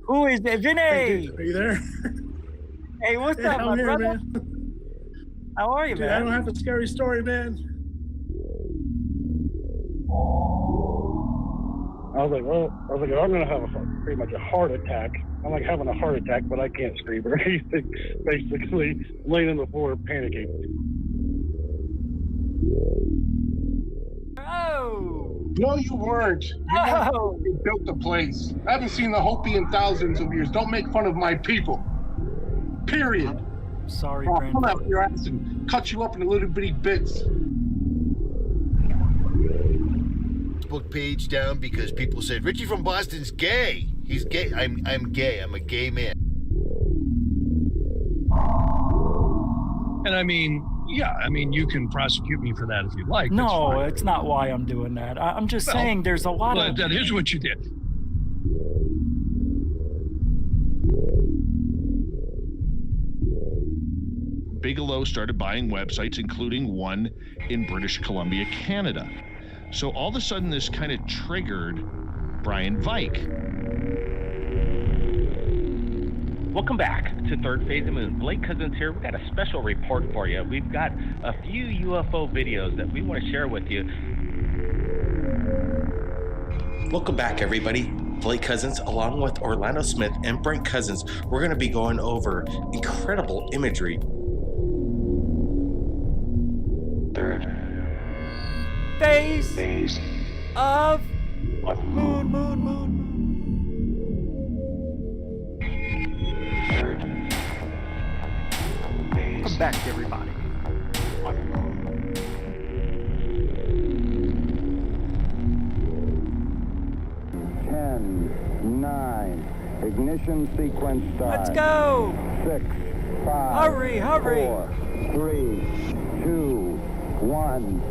Who is it? Hey, Vinny! dude, are you there? Hey, what's Yeah, up, I'm my here, brother? man. How are you, Dude, I don't man? have a scary story, man. I'm gonna have pretty much a heart attack. I'm like having a heart attack, but I can't scream or anything. Basically, laying on the floor, panicking. Oh! No, you weren't. You weren't. Oh! You built the place. I haven't seen the Hopi in thousands of years. Don't make fun of my people. Period. Sorry, I'll come grandfather. after your ass and cut you up into little bitty bits. Facebook page down because people said Richie from Boston's gay. He's gay. I'm gay. I'm a gay man. And I mean, yeah, I mean, you can prosecute me for that if you like. No, it's not why I'm doing that. I'm just saying there's a lot But of... that is what you did. Bigelow started buying websites, including one in British Columbia, Canada. So all of a sudden, this kind of triggered Brian Vike. Welcome back to Third Phase of the Moon. Blake Cousins here. We've got a special report for you. We've got a few UFO videos that we want to share with you. Welcome back, everybody. Blake Cousins, along with Orlando Smith and Brent Cousins, we're going to be going over incredible imagery. Third phase of moon. Third phase. Come back, everybody. 10, 9, ignition sequence start. Let's go! 6, 5, Hurry! 4, 3, 2, 1,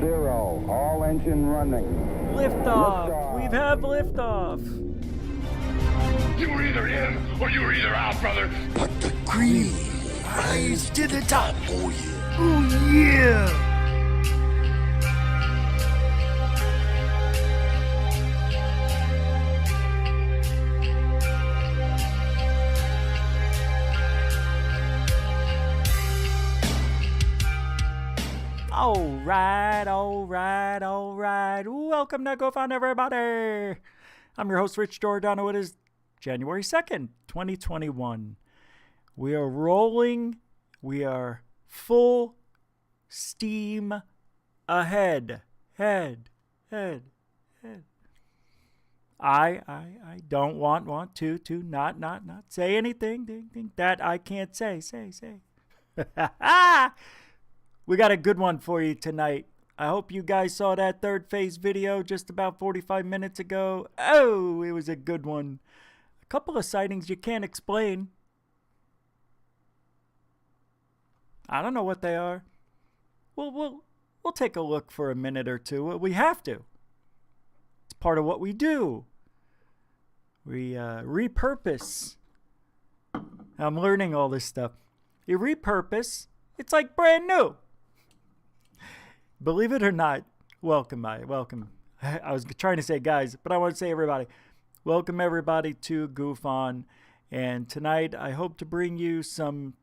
0. All engine running. Liftoff! We have liftoff! You were either in or you were either out, brother. But the green rise to the top. Oh yeah. Oh yeah! All right. Welcome to Go Find Everybody. I'm your host, Rich Giordano. It is January 2nd, 2021. We are rolling. We are full steam ahead. Head. I don't want to not say anything that I can't say. We got a good one for you tonight. I hope you guys saw that third phase video just about 45 minutes ago. Oh, it was a good one. A couple of sightings you can't explain. I don't know what they are. We'll take a look for a minute or two. We have to. It's part of what we do. We repurpose. I'm learning all this stuff. You repurpose. It's like brand new. Believe it or not, welcome. I was trying to say guys, but I want to say everybody. Welcome everybody to Goof On. And tonight I hope to bring you some,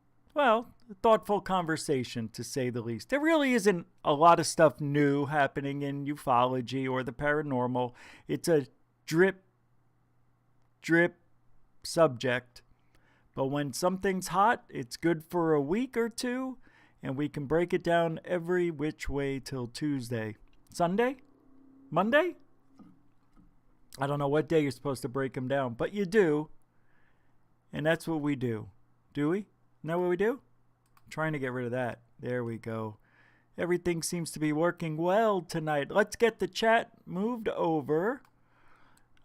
thoughtful conversation, to say the least. There really isn't a lot of stuff new happening in ufology or the paranormal. It's a drip subject. But when something's hot, it's good for a week or two. And we can break it down every which way till Tuesday. Sunday? Monday? I don't know what day you're supposed to break them down, but you do. And that's what we do. Do we? Isn't that what we do? I'm trying to get rid of that. There we go. Everything seems to be working well tonight. Let's get the chat moved over.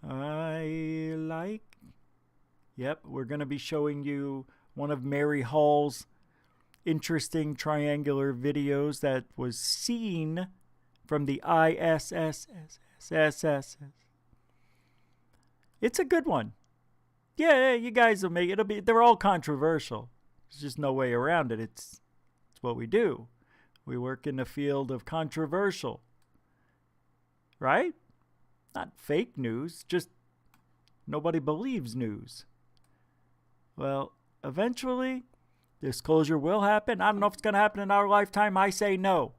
Yep, we're going to be showing you one of Mary Hall's interesting triangular videos that was seen from the ISS. It's a good one. Yeah, you guys will make it. They're all controversial. There's just no way around it. It's what we do. We work in the field of controversial. Right? Not fake news, just Nobody believes news. Well, eventually, disclosure will happen. I don't know if it's going to happen in our lifetime. I say no.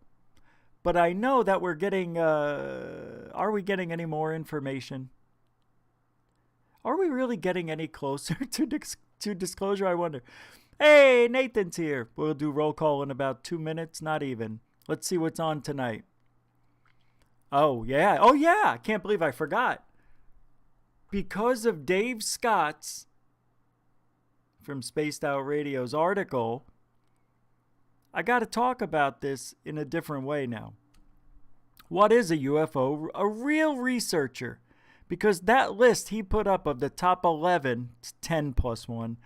But I know that we're getting, are we getting any more information? Are we really getting any closer to disclosure? I wonder. Hey, Nathan's here. We'll do roll call in about 2 minutes, not even. Let's see what's on tonight. Oh, yeah. Oh, yeah. I can't believe I forgot. Because of Dave Scott's from Spaced Out Radio's article, I got to talk about this in a different way now. What is a UFO? A real researcher. Because that list he put up of the top 11, it's 10 plus 1,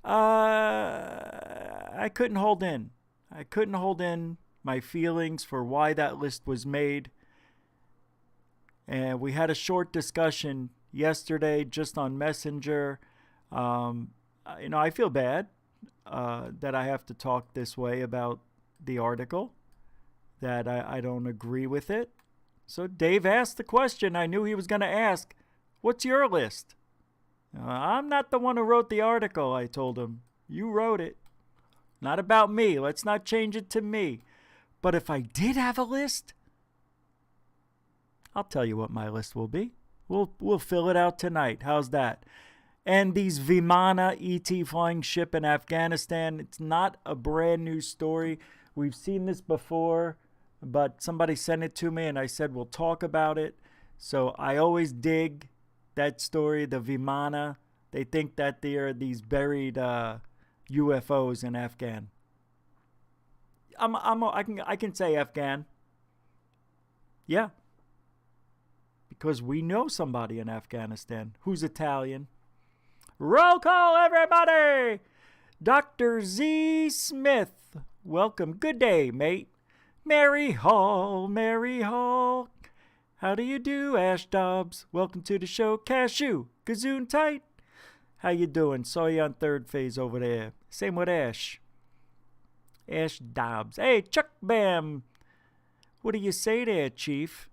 I couldn't hold in. I couldn't hold in my feelings for why that list was made. And we had a short discussion yesterday just on Messenger. I feel bad that I have to talk this way about the article, that I don't agree with it. So Dave asked the question I knew he was going to ask. What's your list? I'm not the one who wrote the article, I told him. You wrote it. Not about me. Let's not change it to me. But if I did have a list, I'll tell you what my list will be. We'll fill it out tonight. How's that? And these Vimana ET flying ship in Afghanistan, it's not a brand new story. We've seen this before, but somebody sent it to me and I said we'll talk about it. So I always dig that story, the Vimana. They think that there are these buried UFOs in Afghan. I can say Afghan. Yeah. Because we know somebody in Afghanistan who's Italian. Roll call, everybody! Dr. Z. Smith. Welcome. Good day, mate. Mary Hall, Mary Hall. How do you do, Ash Dobbs? Welcome to the show. Cashew, Gazoon Tight. How you doing? Saw you on third phase over there. Same with Ash. Ash Dobbs. Hey, Chuck Bam. What do you say there, Chief?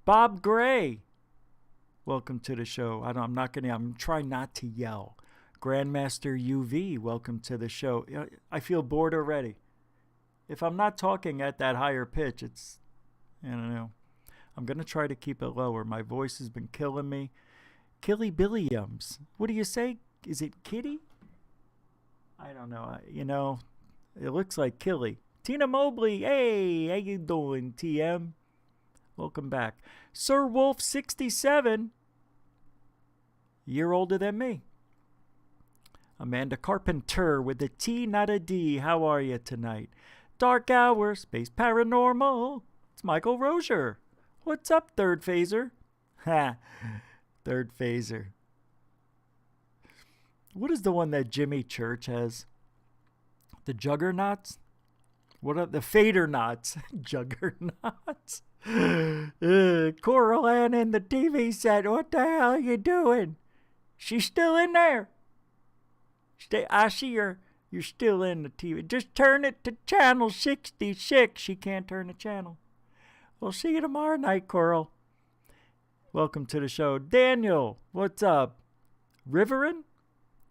Bob Gray. Welcome to the show. I'm trying not to yell. Grandmaster UV, welcome to the show. I feel bored already. If I'm not talking at that higher pitch, I don't know. I'm going to try to keep it lower. My voice has been killing me. Killy Billiams. What do you say? Is it Kitty? I don't know. It looks like Killy. Tina Mobley. Hey, how you doing, TM? Welcome back. Sir Wolf 67. Year older than me. Amanda Carpenter with a T, not a D. How are you tonight? Dark Hour, Space Paranormal. It's Michael Rozier. What's up, Third Phaser? Ha, Third Phaser. What is the one that Jimmy Church has? The Juggernauts? What are the Fadernauts? Juggernauts? Coral Ann in the TV set. What the hell are you doing? She's still in there. I see her. You're still in the TV. Just turn it to channel 66. She can't turn the channel. We'll see you tomorrow night, Coral. Welcome to the show. Daniel, what's up? Riverin?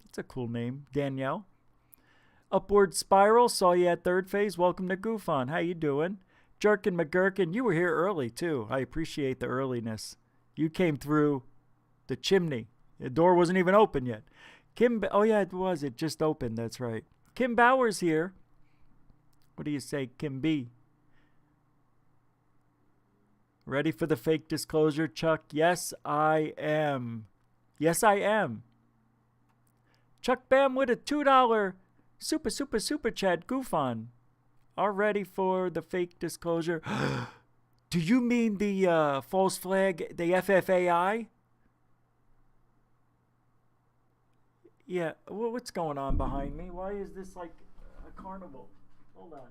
That's a cool name. Danielle. Upward Spiral, saw you at third phase. Welcome to Goof On. How you doing? Jerkin McGurkin, you were here early, too. I appreciate the earliness. You came through the chimney. The door wasn't even open yet. Oh, yeah, it was. It just opened. That's right. Kim Bauer's here. What do you say, Kim B? Ready for the fake disclosure, Chuck? Yes, I am. Yes, I am. Chuck Bam with a $2 super chat goof on. All ready for the fake disclosure? Do you mean the false flag, the FFAI? Yeah, what's going on behind me? Why is this like a carnival? Hold on.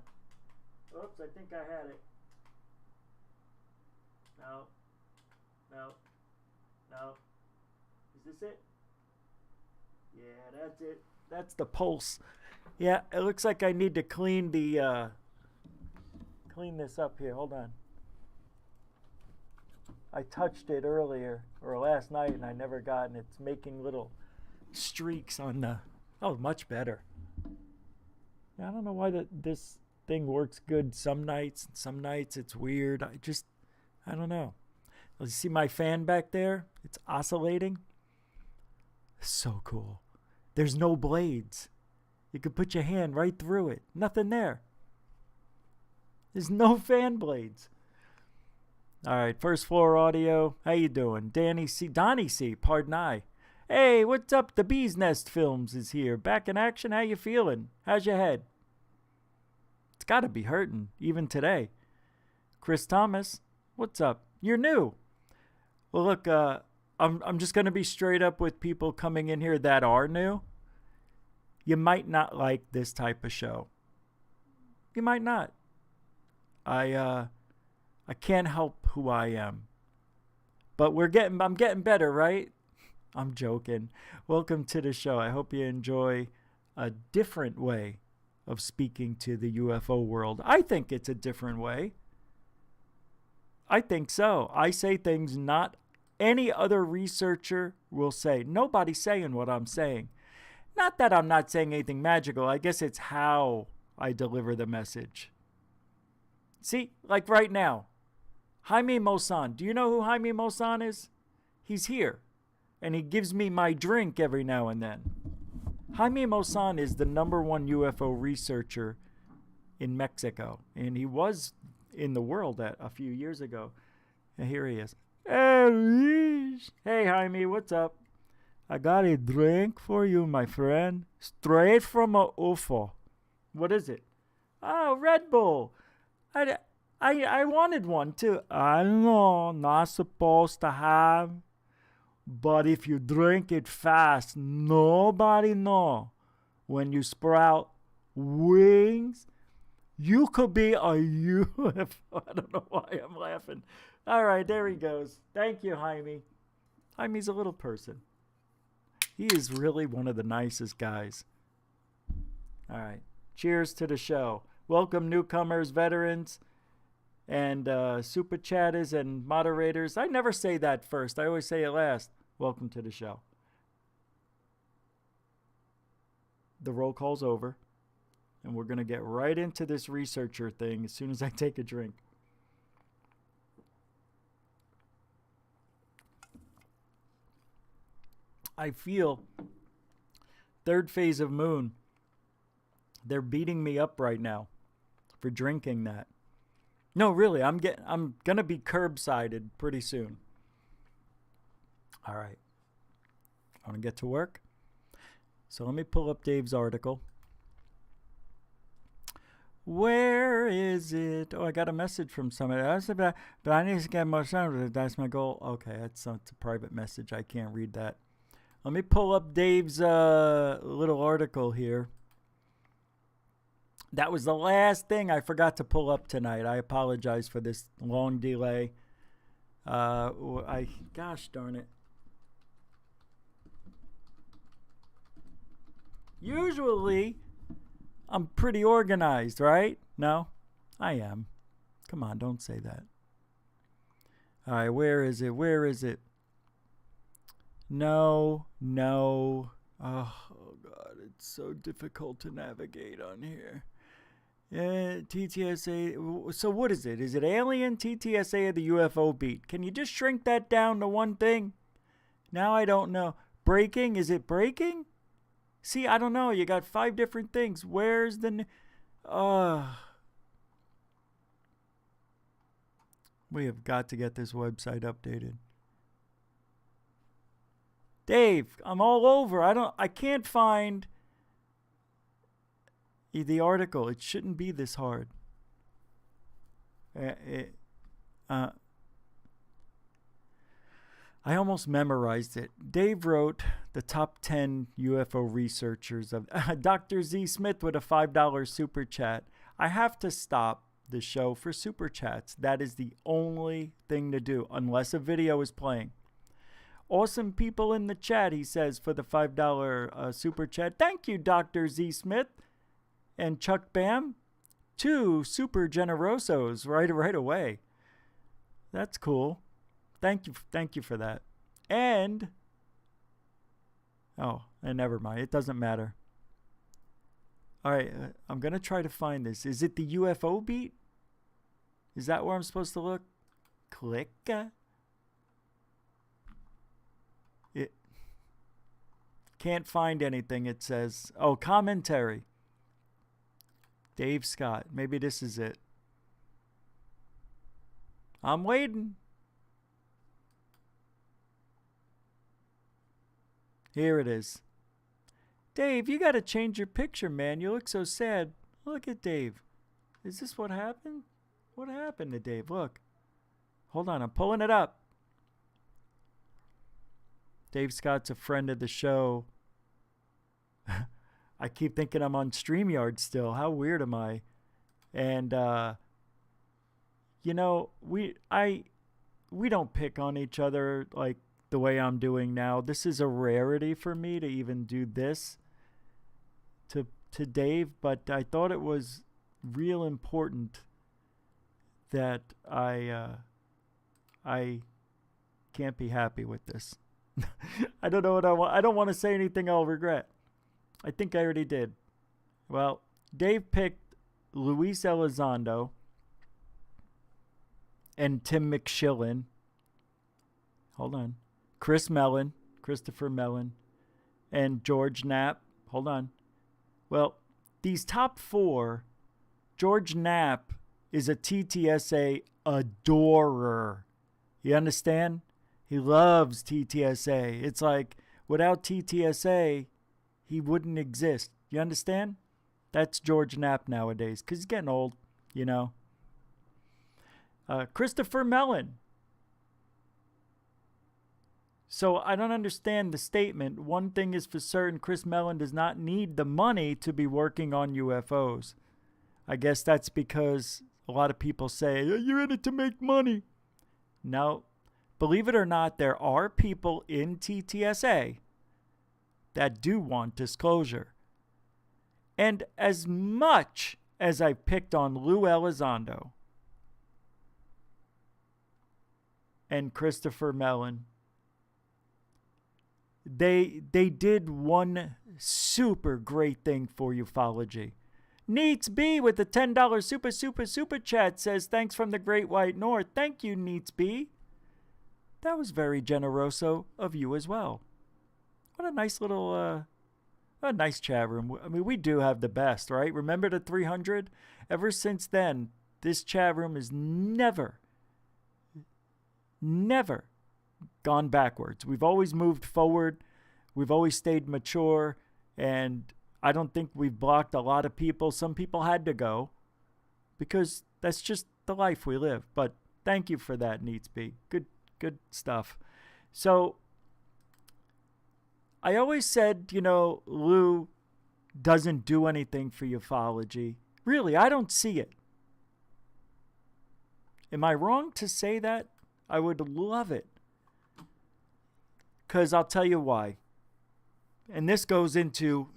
Oops, I think I had it. No. Is this it? Yeah, that's it. That's the pulse. Yeah, it looks like I need to clean the clean this up here. Hold on. I touched it earlier or last night and I never got, and it's making little streaks on the. Oh, much better. I don't know why this thing works good some nights. Some nights it's weird. I don't know. You see my fan back there? It's oscillating. So cool. There's no blades. You could put your hand right through it. Nothing there. There's no fan blades. All right, first floor audio. How you doing? Donnie C, pardon I. Hey, what's up? The Bee's Nest Films is here. Back in action. How you feeling? How's your head? It's got to be hurting, even today. Chris Thomas, what's up? You're new. Well, look, I'm just going to be straight up with people coming in here that are new. You might not like this type of show. You might not. I can't help who I am. But I'm getting better, right? I'm joking. Welcome to the show. I hope you enjoy a different way of speaking to the UFO world. I think it's a different way. I think so. I say things not any other researcher will say. Nobody's saying what I'm saying. Not that I'm not saying anything magical. I guess it's how I deliver the message. See, like right now, Jaime Maussan. Do you know who Jaime Maussan is? He's here. And he gives me my drink every now and then. Jaime Maussan is the #1 UFO researcher in Mexico. And he was in the world a few years ago. And here he is. Hey, Jaime, what's up? I got a drink for you, my friend. Straight from a UFO. What is it? Oh, Red Bull. I wanted one too. I know, not supposed to have. But if you drink it fast, nobody know. When you sprout wings, you could be a UFO. I don't know why I'm laughing. All right, there he goes. Thank you, Jaime. Jaime's a little person. He is really one of the nicest guys. All right. Cheers to the show. Welcome newcomers, veterans, and super chatters and moderators. I never say that first. I always say it last. Welcome to the show. The roll call's over, and we're going to get right into this researcher thing as soon as I take a drink. I feel third phase of moon. They're beating me up right now for drinking that. No, really, I'm gonna be curbsided pretty soon. All right. I want to get to work. So let me pull up Dave's article. Where is it? Oh, I got a message from somebody. But I need to get more time. That's my goal. Okay, it's a private message. I can't read that. Let me pull up Dave's little article here. That was the last thing I forgot to pull up tonight. I apologize for this long delay. Gosh darn it. Usually, I'm pretty organized, right? No? I am. Come on, don't say that. All right, where is it? Where is it? No. Oh, God, it's so difficult to navigate on here. TTSA. So what is it? Is it alien, TTSA, or the UFO beat? Can you just shrink that down to one thing? Now I don't know. Breaking? Is it breaking? See, I don't know. You got 5 different things. Where's the... We have got to get this website updated. Dave, I'm all over. I can't find the article. It shouldn't be this hard. I almost memorized it. Dave wrote the top 10 UFO researchers of Dr. Z Smith with a $5 super chat. I have to stop the show for super chats. That is the only thing to do, unless a video is playing. Awesome people in the chat, he says, for the $5 super chat. Thank you, Dr. Z Smith and Chuck Bam. 2 super generosos right away. That's cool. thank you for that. And never mind. It doesn't matter. All right, I'm going to try to find this. Is it the UFO beat? Is that where I'm supposed to look? Click. It can't find anything, it says. Oh, commentary. Dave Scott. Maybe this is it. I'm waiting. Here it is. Dave, you got to change your picture, man. You look so sad. Look at Dave. Is this what happened? What happened to Dave? Look. Hold on, I'm pulling it up. Dave Scott's a friend of the show. I keep thinking I'm on StreamYard still. How weird am I? And, you know, we don't pick on each other like the way I'm doing now. This is a rarity for me to even do this to Dave, but I thought it was real important that I can't be happy with this. I don't know what I want. I don't want to say anything I'll regret. I think I already did. Well, Dave picked Luis Elizondo and Tim McShillen. Hold on. Christopher Mellon, and George Knapp. Hold on. Well, these top four, George Knapp is a TTSA adorer. You understand? He loves TTSA. It's like without TTSA, he wouldn't exist. You understand? That's George Knapp nowadays because he's getting old, you know. Christopher Mellon. So I don't understand the statement. One thing is for certain, Chris Mellon does not need the money to be working on UFOs. I guess that's because a lot of people say, you're in it to make money. No. Believe it or not, there are people in TTSA that do want disclosure. And as much as I picked on Lou Elizondo and Christopher Mellon, they did one super great thing for ufology. Neats B with the $10 super chat says, thanks from the Great White North. Thank you, Neats B. That was very generoso of you as well. What a nice little, a nice chat room. I mean, we do have the best, right? Remember the 300? Ever since then, this chat room has never gone backwards. We've always moved forward. We've always stayed mature. And I don't think we've blocked a lot of people. Some people had to go because that's just the life we live. But thank you for that, Neatsby. Good stuff. So I always said, you know, Lou doesn't do anything for ufology. Really, I don't see it. Am I wrong to say that? I would love it. Because I'll tell you why. And this goes into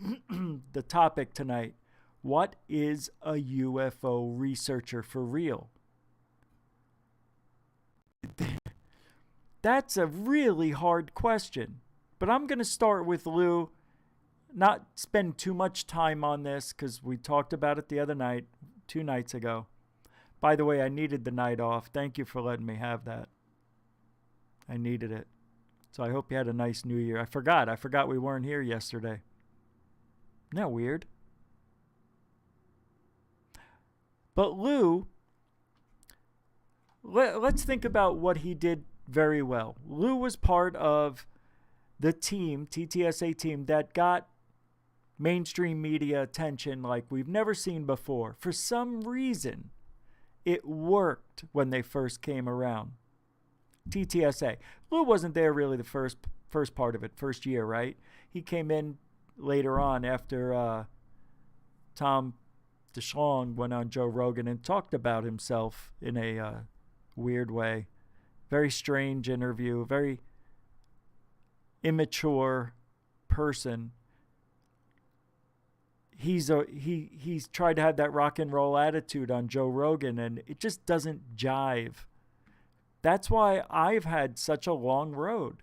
the topic tonight. What is a UFO researcher for real? That's a really hard question. But I'm going to start with Lou. Not spend too much time on this because we talked about it the other night, 2 nights ago. By the way, I needed the night off. Thank you for letting me have that. I needed it. So I hope you had a nice New Year. I forgot we weren't here yesterday. Isn't that weird? But Lou, let's think about what he did very well. Lou was part of the team, TTSA team, that got mainstream media attention like we've never seen before. For some reason, it worked when they first came around. TTSA. Lou wasn't there really the first part of it, first year, right? He came in later on after Tom DeShlong went on Joe Rogan and talked about himself in a weird way. Very strange interview, very immature person. He's tried to have that rock and roll attitude on Joe Rogan, and it just doesn't jive. That's why I've had such a long road.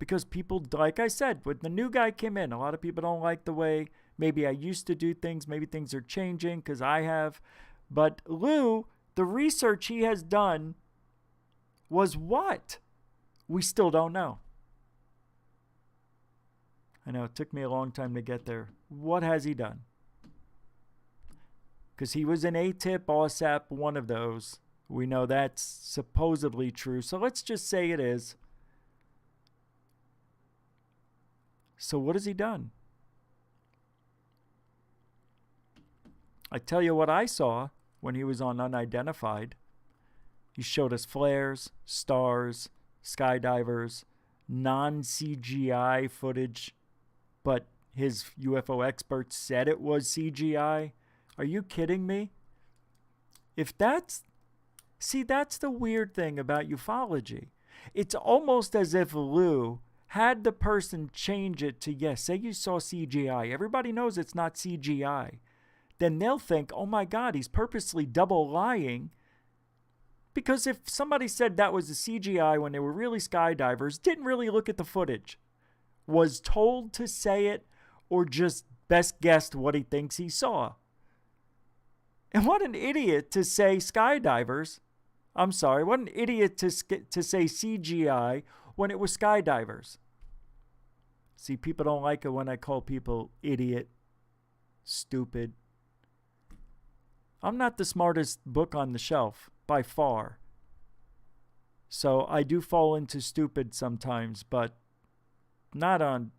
Because people, like I said, when the new guy came in, a lot of people don't like the way maybe I used to do things. Maybe things are changing because I have. But Lou, the research he has done was what? We still don't know. I know it took me a long time to get there. What has he done? Because he was an ATIP, OSAP, one of those. We know that's supposedly true. So let's just say it is. So what has he done? I tell you what I saw when he was on Unidentified. He showed us flares, stars, skydivers, non-CGI footage, but his UFO experts said it was CGI. Are you kidding me? That's the weird thing about ufology. It's almost as if Lou had the person change it to, yes, say you saw CGI. Everybody knows it's not CGI. Then they'll think, oh my God, he's purposely double lying. Because if somebody said that was a CGI when they were really skydivers, didn't really look at the footage, was told to say it, or just best guessed what he thinks he saw. And what an idiot to say skydivers. I'm sorry, what an idiot to say CGI when it was skydivers. See, people don't like it when I call people idiot, stupid. I'm not the smartest book on the shelf, by far. So I do fall into stupid sometimes, but not on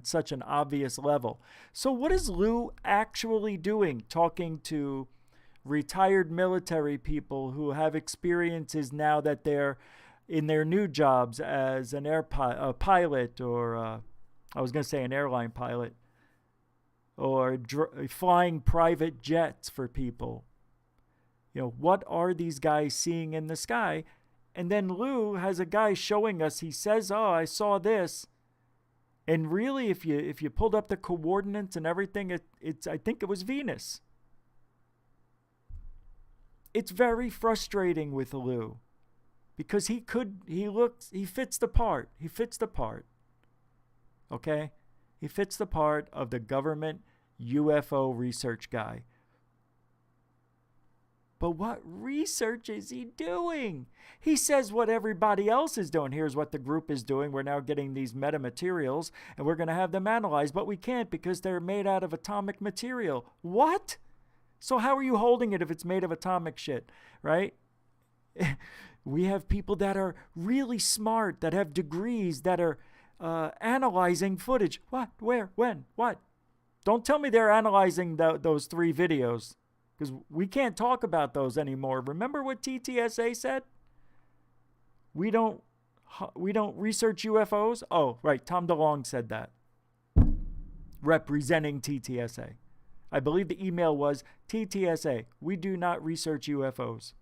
such an obvious level. So what is Lou actually doing, talking to retired military people who have experiences now that they're in their new jobs as an pilot, or I was going to say an airline pilot, or flying private jets for people? You know, what are these guys seeing in the sky? And then Lou has a guy showing us, he says, oh, I saw this. And really, if you pulled up the coordinates and everything, I think it was Venus. It's very frustrating with Lou, because he fits the part. He fits the part. Okay? He fits the part of the government UFO research guy. But what research is he doing? He says what everybody else is doing. Here's what the group is doing. We're now getting these metamaterials, and we're going to have them analyzed, but we can't because they're made out of atomic material. What? So how are you holding it if it's made of atomic shit, right? We have people that are really smart, that have degrees, that are analyzing footage. What? Where? When? What? Don't tell me they're analyzing those 3 videos, because we can't talk about those anymore. Remember what TTSA said? We don't research UFOs? Oh, right. Tom DeLonge said that, representing TTSA. I believe the email was, TTSA, we do not research UFOs.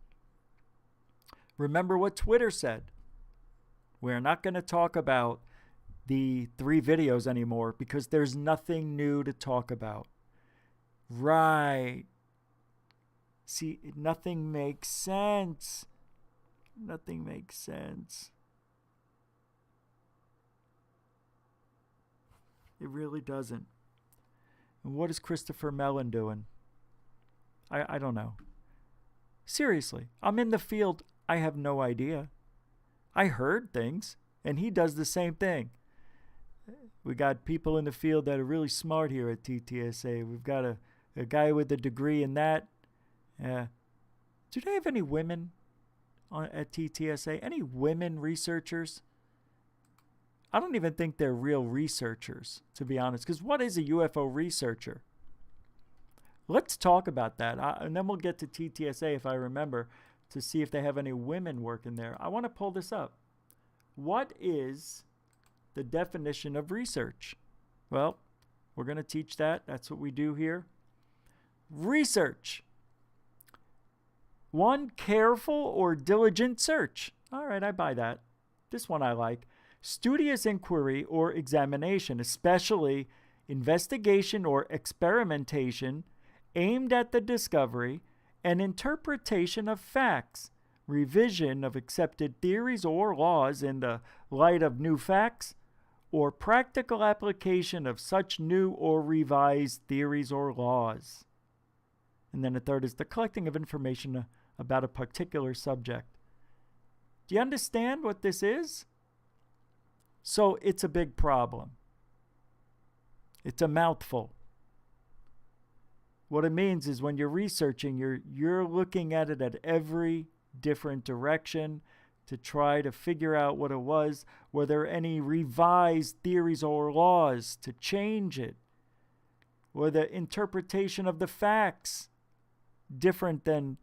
Remember what Twitter said. We're not going to talk about the 3 videos anymore because there's nothing new to talk about. Right. See, nothing makes sense. Nothing makes sense. It really doesn't. And what is Christopher Mellon doing? I don't know. Seriously, I'm in the field. I have no idea. I heard things, and he does the same thing. We got people in the field that are really smart here at TTSA. We've got a guy with a degree in that. Do they have any women at TTSA? Any women researchers? I don't even think they're real researchers, to be honest. Because what is a UFO researcher? Let's talk about that. And then we'll get to TTSA, if I remember, to see if they have any women working there. I want to pull this up. What is the definition of research? Well, we're going to teach that. That's what we do here. Research. 1, careful or diligent search. All right, I buy that. This one I like. Studious inquiry or examination, especially investigation or experimentation aimed at the discovery and interpretation of facts revision of accepted theories or laws in the light of new facts, or practical application of such new or revised theories or laws. And then the third is the collecting of information about a particular subject. Do you understand what this is? So it's a big problem. It's a mouthful. What it means is when you're researching, you're looking at it at every different direction to try to figure out what it was. Were there any revised theories or laws to change it? Were the interpretation of the facts different than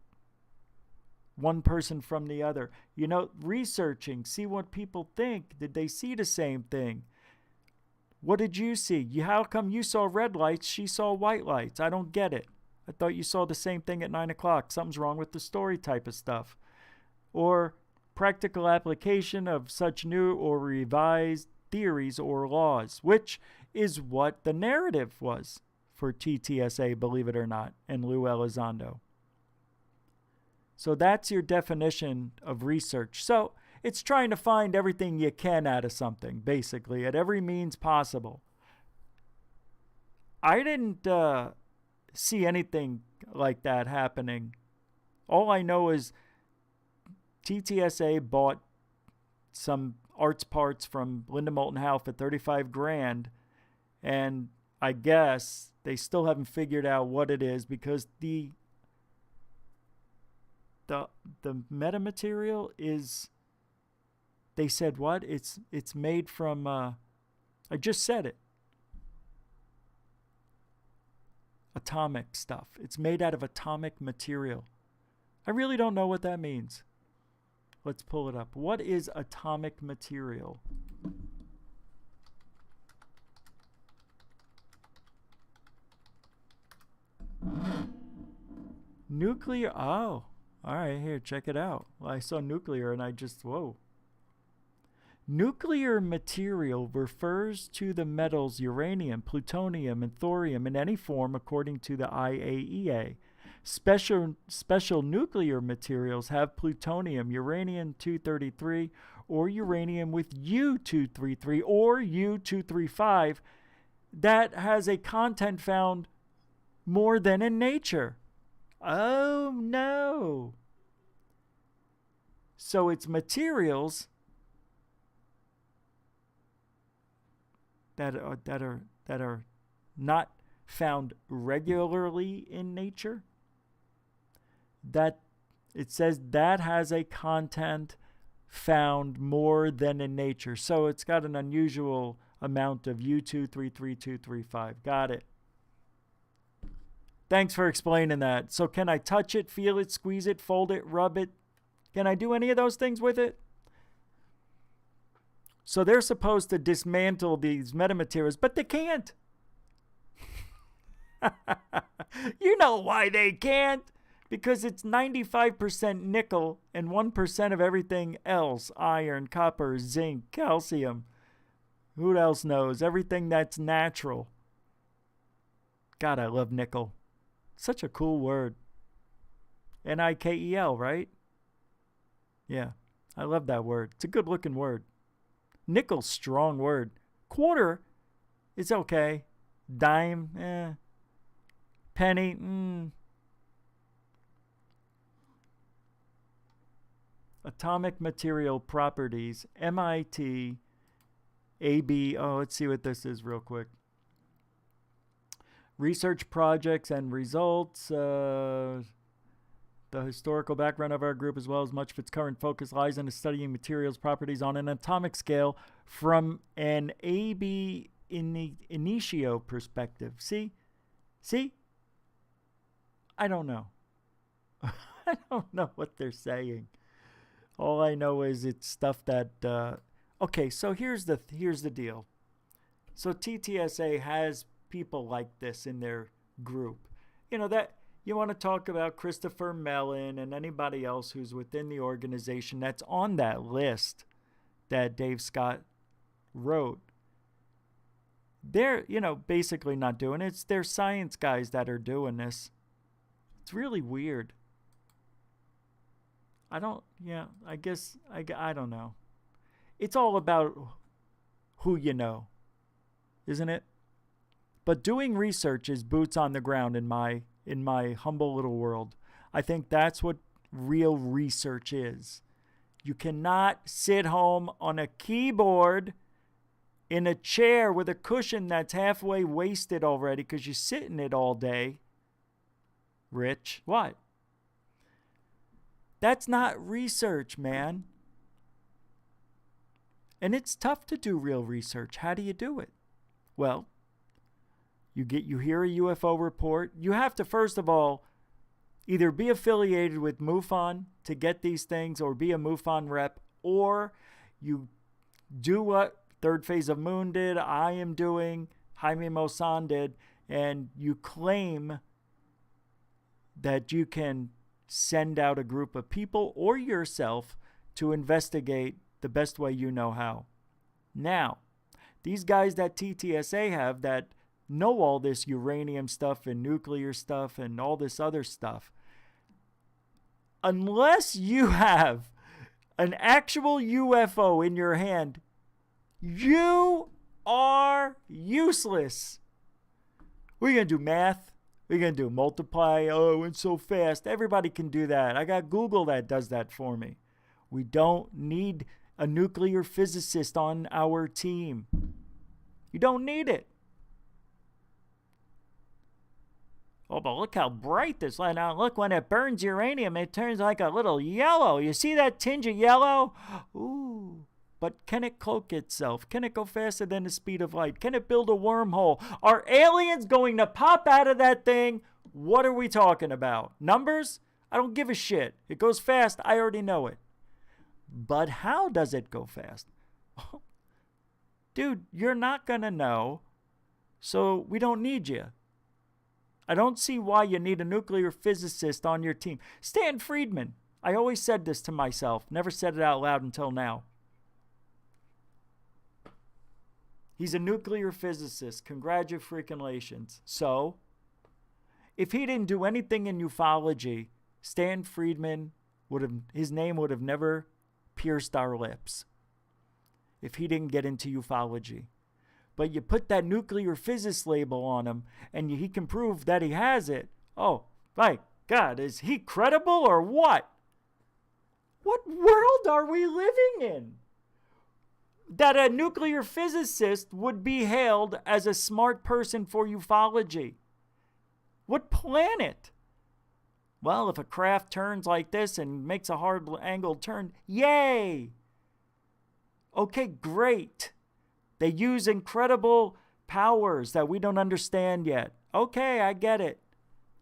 one person from the other? You know, researching, see what people think. Did they see the same thing? What did you see? How come you saw red lights, she saw white lights? I don't get it. I thought you saw the same thing at 9 o'clock. Something's wrong with the story type of stuff. Or practical application of such new or revised theories or laws, which is what the narrative was for TTSA, believe it or not, and Lou Elizondo. So that's your definition of research. So it's trying to find everything you can out of something, basically, at every means possible. I didn't see anything like that happening. All I know is TTSA bought some arts parts from Linda Moulton Howe for $35,000, and I guess they still haven't figured out what it is, because the metamaterial is, they said what? It's made from, I just said it, atomic stuff. It's made out of atomic material. I really don't know what that means. Let's pull it up. What is atomic material? Nuclear. Oh, all right. Here, check it out. Well, I saw nuclear and I just, whoa. Nuclear material refers to the metals uranium, plutonium, and thorium in any form according to the IAEA. Special nuclear materials have plutonium, uranium-233, or uranium with U-233 or U-235 that has a content found more than in nature. Oh no! So it's materials that are not found regularly in nature. That it says that has a content found more than in nature. So it's got an unusual amount of U-233-235. Got it. Thanks for explaining that. So can I touch it, feel it, squeeze it, fold it, rub it? Can I do any of those things with it? So they're supposed to dismantle these metamaterials, but they can't. You know why they can't? Because it's 95% nickel and 1% of everything else. Iron, copper, zinc, calcium. Who else knows? Everything that's natural. God, I love nickel. Such a cool word. Nikel, right? Yeah, I love that word. It's a good looking word. Nickel's strong word. Quarter is okay. Dime, penny, Atomic material properties, MIT, AB. Oh, let's see what this is real quick. Research projects and results. The historical background of our group, as well as much of its current focus, lies in studying materials properties on an atomic scale from an AB initio perspective. See? I don't know. I don't know what they're saying. All I know is it's stuff that... okay, so here's the deal. So TTSA has people like this in their group. You know, that you want to talk about Christopher Mellon and anybody else who's within the organization that's on that list that Dave Scott wrote. They're, basically not doing it. It's their science guys that are doing this. It's really weird. I don't know. It's all about who you know, isn't it? But doing research is boots on the ground in my humble little world. I think that's what real research is. You cannot sit home on a keyboard in a chair with a cushion that's halfway wasted already because you sit in it all day. Rich, what? That's not research, man. And it's tough to do real research. How do you do it? Well, you hear a UFO report. You have to, first of all, either be affiliated with MUFON to get these things or be a MUFON rep, or you do what Third Phase of Moon did, I am doing, Jaime Maussan did, and you claim that you can send out a group of people or yourself to investigate the best way you know how. Now, these guys that TTSA have that know all this uranium stuff and nuclear stuff and all this other stuff, unless you have an actual UFO in your hand, you are useless. We're going to do math. We're going to do multiply. Oh, it went so fast. Everybody can do that. I got Google that does that for me. We don't need a nuclear physicist on our team. You don't need it. Oh, but look how bright this light now. Look, when it burns uranium, it turns like a little yellow. You see that tinge of yellow? Ooh. But can it cloak itself? Can it go faster than the speed of light? Can it build a wormhole? Are aliens going to pop out of that thing? What are we talking about? Numbers? I don't give a shit. It goes fast. I already know it. But how does it go fast? Dude, you're not going to know. So we don't need you. I don't see why you need a nuclear physicist on your team. Stan Friedman. I always said this to myself. Never said it out loud until now. He's a nuclear physicist. Congratulations. So, if he didn't do anything in ufology, Stan Friedman his name would have never pierced our lips. If he didn't get into ufology. But you put that nuclear physicist label on him, and he can prove that he has it. Oh, my God, is he credible or what? What world are we living in? That a nuclear physicist would be hailed as a smart person for ufology. What planet? Well, if a craft turns like this and makes a hard angled turn, yay! Okay, great. They use incredible powers that we don't understand yet. Okay, I get it.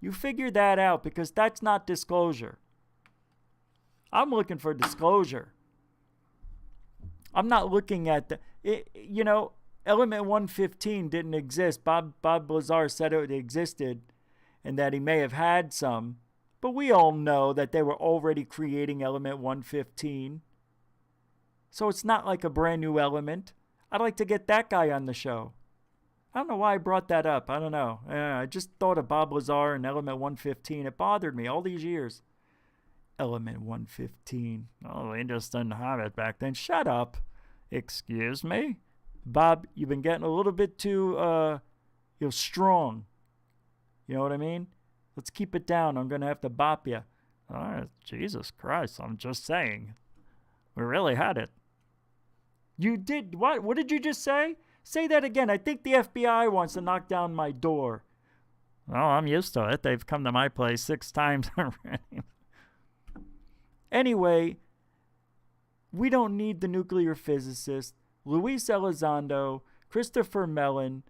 You figured that out because that's not disclosure. I'm looking for disclosure. I'm not looking at Element 115 didn't exist. Bob Lazar said it existed and that he may have had some. But we all know that they were already creating Element 115. So it's not like a brand new element. I'd like to get that guy on the show. I don't know why I brought that up. I don't know. I just thought of Bob Lazar and Element 115. It bothered me all these years. Element 115. Oh, they just didn't have it back then. Shut up. Excuse me? Bob, you've been getting a little bit too strong. You know what I mean? Let's keep it down. I'm going to have to bop you. All right, Jesus Christ. I'm just saying. We really had it. You did what? What did you just say? Say that again. I think the FBI wants to knock down my door. Oh, I'm used to it. They've come to my place 6 times already. Anyway, we don't need the nuclear physicist, Luis Elizondo, Christopher Mellon,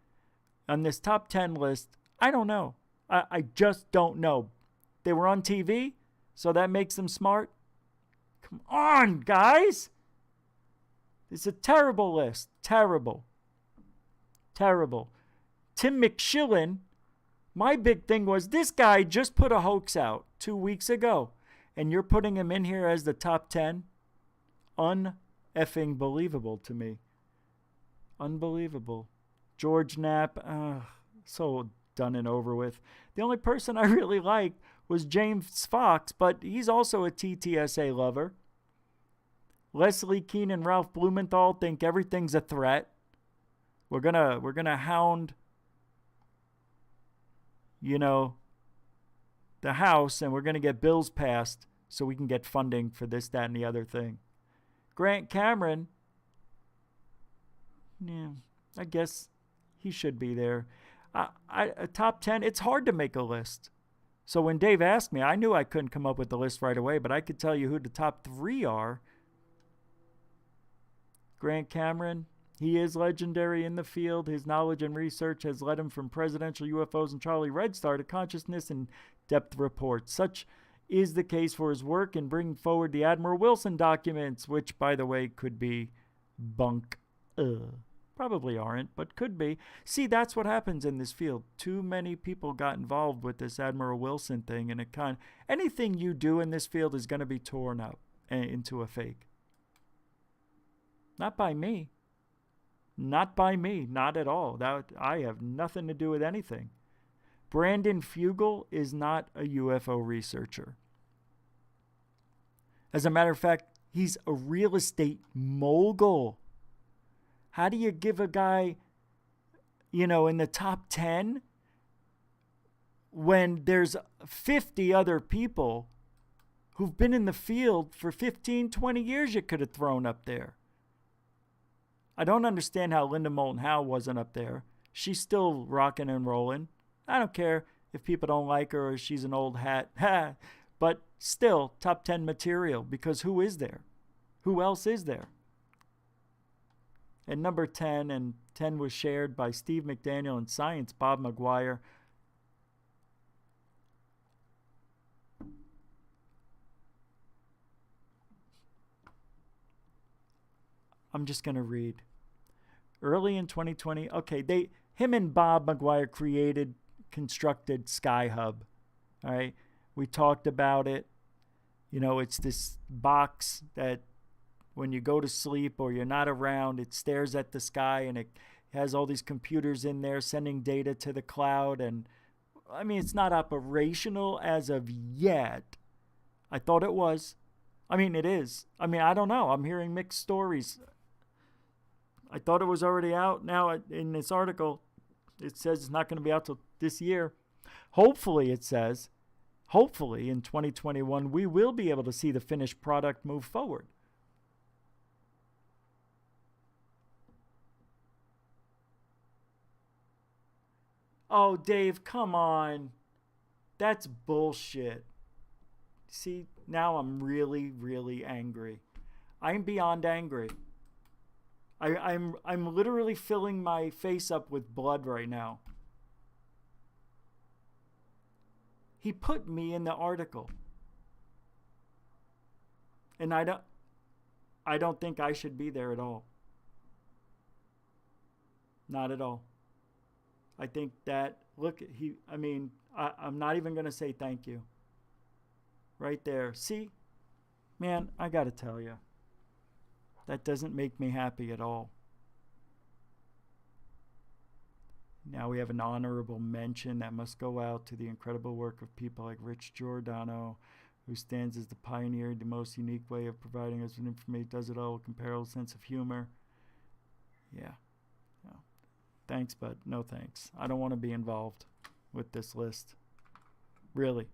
on this top 10 list. I don't know. I just don't know. They were on TV, so that makes them smart. Come on, guys. It's a terrible list. Terrible. Terrible. Tim McShillen, my big thing was this guy just put a hoax out 2 weeks ago, and you're putting him in here as the top 10? Un-effing believable to me. Unbelievable. George Knapp, so done and over with. The only person I really liked was James Fox, but he's also a TTSA lover. Leslie Keane and Ralph Blumenthal think everything's a threat. We're gonna hound, the House, and we're gonna get bills passed so we can get funding for this, that, and the other thing. Grant Cameron, yeah, I guess he should be there. A top 10, it's hard to make a list. So when Dave asked me, I knew I couldn't come up with the list right away, but I could tell you who the top 3 are. Grant Cameron, he is legendary in the field. His knowledge and research has led him from presidential UFOs and Charlie Red Star to consciousness and depth reports. Such is the case for his work in bringing forward the Admiral Wilson documents, which, by the way, could be bunk. Probably aren't, but could be. See, that's what happens in this field. Too many people got involved with this Admiral Wilson thing, and anything you do in this field is going to be torn up into a fake. Not by me. Not by me. Not at all. I have nothing to do with anything. Brandon Fugel is not a UFO researcher. As a matter of fact, he's a real estate mogul. How do you give a guy, in the top 10 when there's 50 other people who've been in the field for 15, 20 years you could have thrown up there? I don't understand how Linda Moulton Howe wasn't up there. She's still rocking and rolling. I don't care if people don't like her or she's an old hat. But still, top 10 material, because who is there? Who else is there? And number 10, and 10 was shared by Steve McDaniel and Science, Bob McGuire. I'm just going to read. Early in 2020, him and Bob McGuire constructed Sky Hub. All right. We talked about it. It's this box that when you go to sleep or you're not around, it stares at the sky, and it has all these computers in there sending data to the cloud. And it's not operational as of yet. I thought it was. It is. I don't know. I'm hearing mixed stories. I thought it was already out. Now, in this article, it says it's not going to be out till this year. Hopefully, it says, in 2021, we will be able to see the finished product move forward. Oh, Dave, come on. That's bullshit. See, now I'm really, really angry. I'm beyond angry. I'm literally filling my face up with blood right now. He put me in the article. And I don't think I should be there at all. Not at all. I think that, I'm not even going to say thank you. Right there. See? Man, I got to tell you. That doesn't make me happy at all. Now we have an honorable mention that must go out to the incredible work of people like Rich Giordano, who stands as the pioneer, the most unique way of providing us with information, does it all with comparable sense of humor. Yeah. No. Thanks, but no thanks. I don't want to be involved with this list. Really.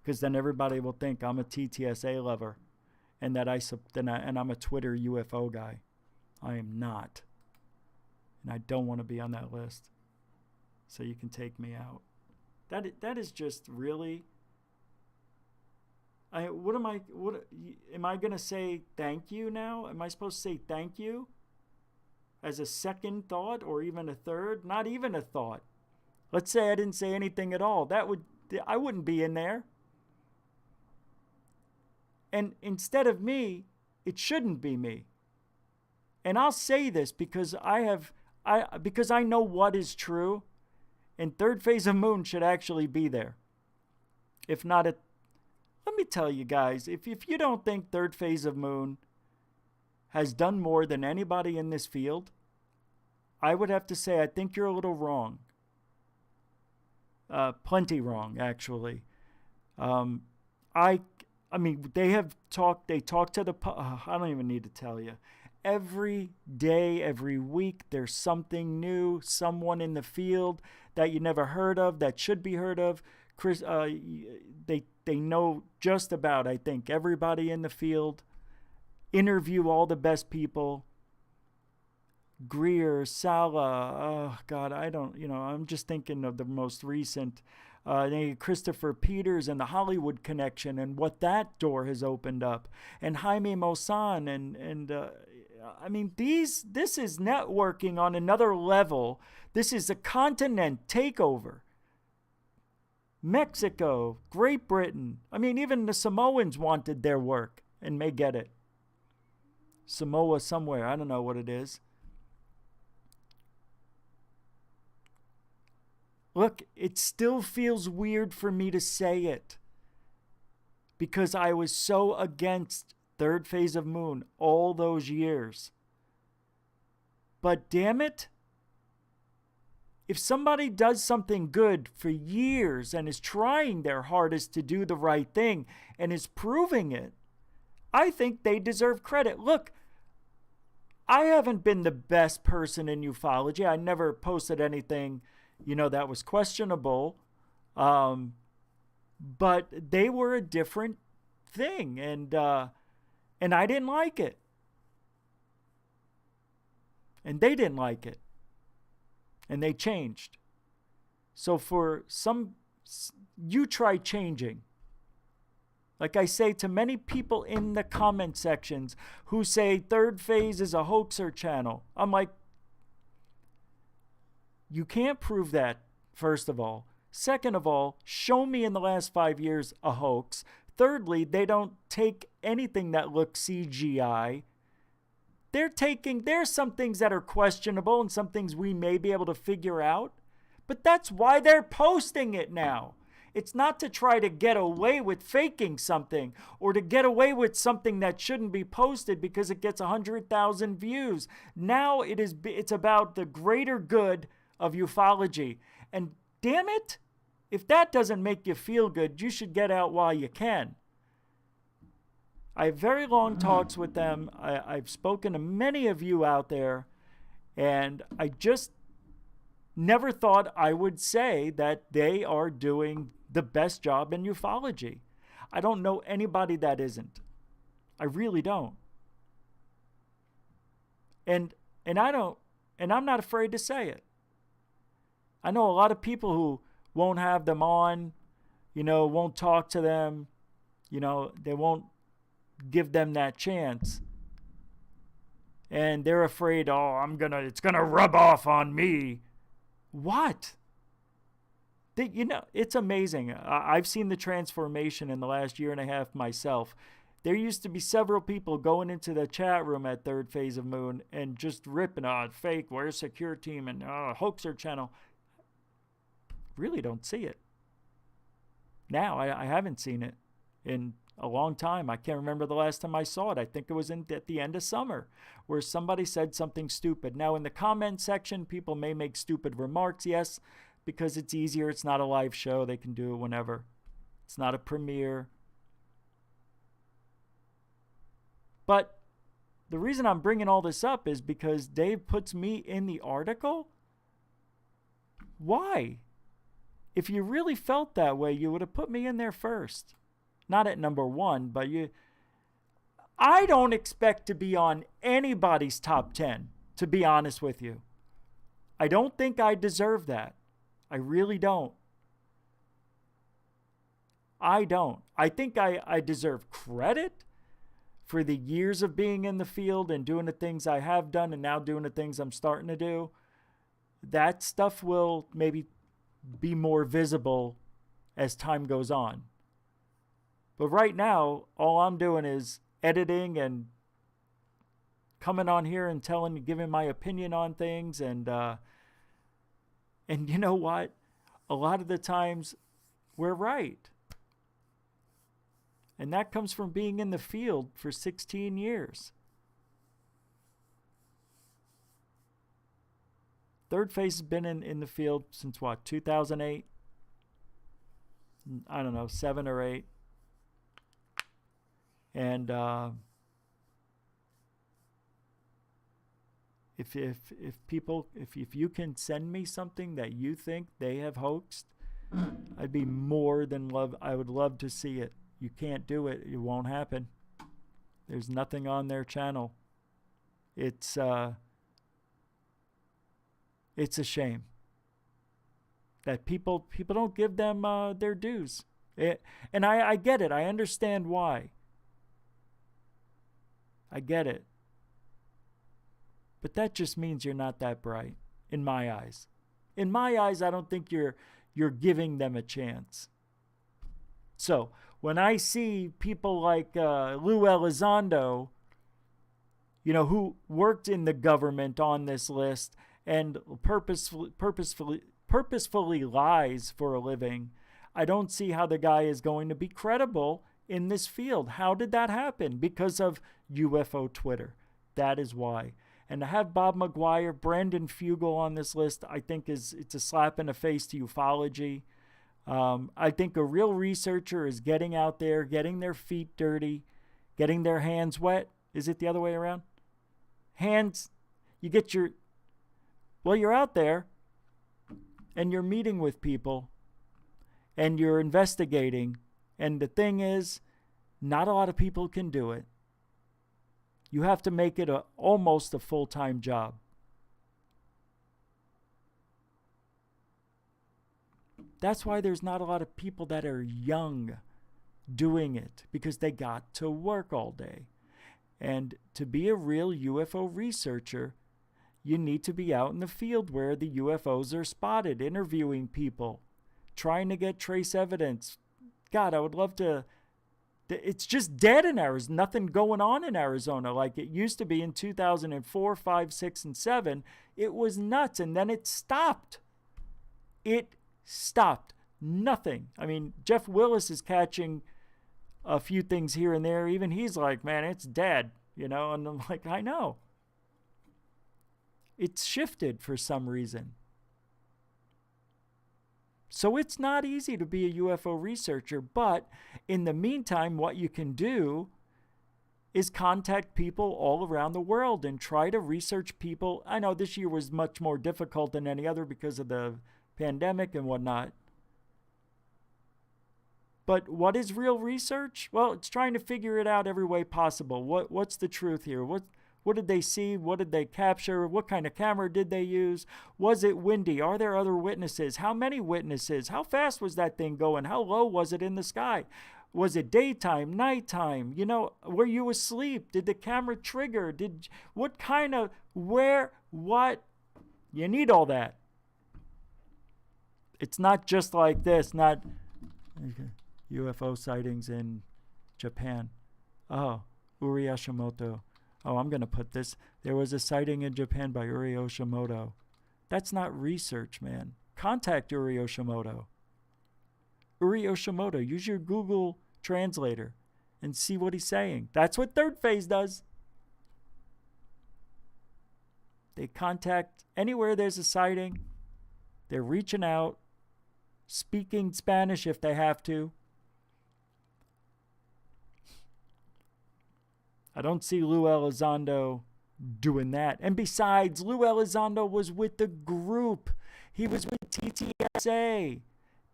Because then everybody will think I'm a TTSA lover. And that I'm a Twitter UFO guy. I am not. And I don't want to be on that list. So you can take me out. That is just really. Am I going to say thank you now? Am I supposed to say thank you as a second thought or even a third? Not even a thought. Let's say I didn't say anything at all. I wouldn't be in there. And instead of me, it shouldn't be me. And I'll say this because because I know what is true, and Third Phase of Moon should actually be there. If not, let me tell you guys, if you don't think Third Phase of Moon has done more than anybody in this field, I would have to say I think you're a little wrong. plenty wrong, actually. I mean, they talk to the, I don't even need to tell you. Every day, every week, there's something new, someone in the field that you never heard of, that should be heard of. Chris, they know just about, I think, everybody in the field. Interview all the best people. Greer, Sala, oh God, I'm just thinking of the most recent. Christopher Peters and the Hollywood Connection and what that door has opened up. And Jaime Maussan and I mean, this is networking on another level. This is a continent takeover. Mexico, Great Britain. I mean, even the Samoans wanted their work and may get it. Samoa somewhere. I don't know what it is. Look, it still feels weird for me to say it because I was so against Third Phase of Moon all those years. But damn it, if somebody does something good for years and is trying their hardest to do the right thing and is proving it, I think they deserve credit. Look, I haven't been the best person in ufology. I never posted anything, that was questionable. But they were a different thing, and I didn't like it. And they didn't like it. And they changed. So for you try changing. Like I say to many people in the comment sections who say Third Phase is a hoaxer channel. I'm like, you can't prove that, first of all. Second of all, show me in the last 5 years a hoax. Thirdly, they don't take anything that looks CGI. There's some things that are questionable and some things we may be able to figure out. But that's why they're posting it now. It's not to try to get away with faking something or to get away with something that shouldn't be posted because it gets 100,000 views. Now it's about the greater good of ufology. And damn it, if that doesn't make you feel good, you should get out while you can. I have very long talks with them. I've spoken to many of you out there, and I just never thought I would say that they are doing the best job in ufology. I don't know anybody that isn't. I really don't. And I'm not afraid to say it. I know a lot of people who won't have them on, won't talk to them, they won't give them that chance. And they're afraid, it's gonna rub off on me. What? It's amazing. I've seen the transformation in the last year and a half myself. There used to be several people going into the chat room at Third Phase of Moon and just ripping on fake, where's secure team and hoaxer channel. Really don't see it. Now, I haven't seen it in a long time. I can't remember the last time I saw it. I think it was at the end of summer where somebody said something stupid. Now, in the comment section, people may make stupid remarks, yes, because it's easier. It's not a live show. They can do it whenever. It's not a premiere. But the reason I'm bringing all this up is because Dave puts me in the article. Why? If you really felt that way, you would have put me in there first. Not at number 1, but I don't expect to be on anybody's top 10, to be honest with you. I don't think I deserve that. I really don't. I don't. I think I deserve credit for the years of being in the field and doing the things I have done and now doing the things I'm starting to do. That stuff will maybe be more visible as time goes on. But right now, all I'm doing is editing and coming on here and giving my opinion on things. And you know what? A lot of the times, we're right. And that comes from being in the field for 16 years. Third Phase has been in the field since what, 2008? I don't know, 7 or 8. And if you can send me something that you think they have hoaxed, I'd be more than I would love to see it. You can't do it. It won't happen. There's nothing on their channel. It's a shame that people don't give them their dues. And I get it. I understand why. I get it. But that just means you're not that bright, in my eyes. In my eyes, I don't think you're giving them a chance. So when I see people like Lou Elizondo, who worked in the government on this list and purposefully lies for a living, I don't see how the guy is going to be credible in this field. How did that happen? Because of UFO Twitter. That is why. And to have Bob McGuire, Brandon Fugel on this list, I think it's a slap in the face to ufology. I think a real researcher is getting out there, getting their feet dirty, getting their hands wet. Is it the other way around? Hands, you're out there and you're meeting with people and you're investigating. And the thing is, not a lot of people can do it. You have to make it almost a full-time job. That's why there's not a lot of people that are young doing it, because they got to work all day. And to be a real UFO researcher, you need to be out in the field where the UFOs are spotted, interviewing people, trying to get trace evidence. God, I would love to. It's just dead in Arizona. Nothing going on in Arizona like it used to be in 2004, 5, 6, and 7. It was nuts, and then it stopped. It stopped. Nothing. I mean, Jeff Willis is catching a few things here and there. Even he's like, man, it's dead, and I'm like, I know. It's shifted for some reason. So it's not easy to be a UFO researcher, but in the meantime, what you can do is contact people all around the world and try to research people. I know this year was much more difficult than any other because of the pandemic and whatnot. But what is real research? Well, it's trying to figure it out every way possible. What's the truth here? What did they see? What did they capture? What kind of camera did they use? Was it windy? Are there other witnesses? How many witnesses? How fast was that thing going? How low was it in the sky? Was it daytime, nighttime? Were you asleep? Did the camera trigger? What? You need all that. It's not just like this, not UFO sightings in Japan. Oh, Uri Hashimoto. Oh, I'm going to put this. There was a sighting in Japan by Uri Hashimoto. That's not research, man. Contact Uri Hashimoto. Uri Hashimoto, use your Google translator and see what he's saying. That's what Third Phase does. They contact anywhere there's a sighting. They're reaching out, speaking Spanish if they have to. I don't see Lou Elizondo doing that. And besides, Lou Elizondo was with the group. He was with TTSA.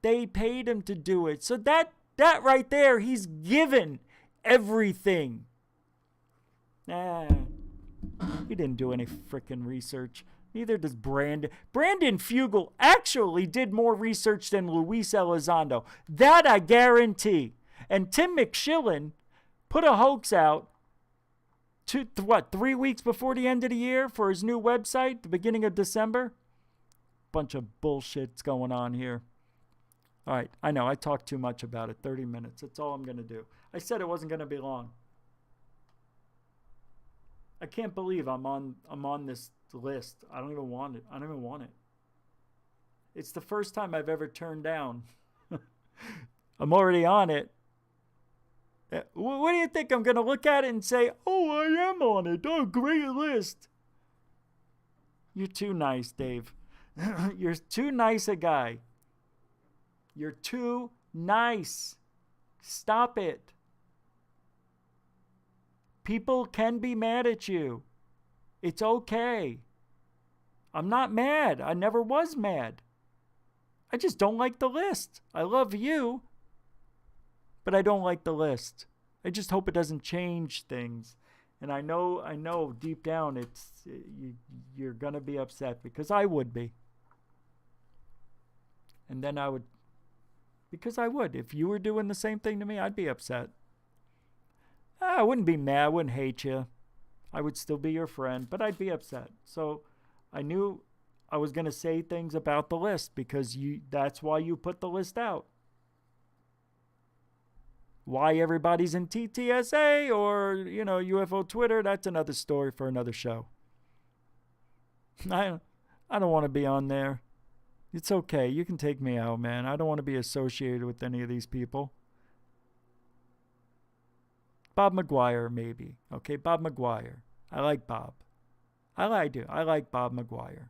They paid him to do it. So that right there, he's given everything. He didn't do any freaking research. Neither does Brandon. Brandon Fugel actually did more research than Luis Elizondo. That I guarantee. And Tim McShillen put a hoax out 3 weeks before the end of the year for his new website, the beginning of December? Bunch of bullshit's going on here. All right, I know, I talked too much about it. 30 minutes, that's all I'm going to do. I said it wasn't going to be long. I can't believe I'm on this list. I don't even want it. It's the first time I've ever turned down. I'm already on it. What do you think? I'm going to look at it and say, oh, I am on it. Oh, great list. You're too nice, Dave. You're too nice a guy. You're too nice. Stop it. People can be mad at you. It's okay. I'm not mad. I never was mad. I just don't like the list. I love you, but I don't like the list. I just hope it doesn't change things. And I know deep down you're going to be upset, because I would be. And then I would, because I would. If you were doing the same thing to me, I'd be upset. I wouldn't be mad. I wouldn't hate you. I would still be your friend, but I'd be upset. So I knew I was going to say things about the list, because that's why you put the list out. Why everybody's in TTSA or, UFO Twitter, that's another story for another show. I don't want to be on there. It's okay. You can take me out, man. I don't want to be associated with any of these people. Bob McGuire, maybe. Okay, Bob McGuire. I like Bob. I do. I like Bob McGuire.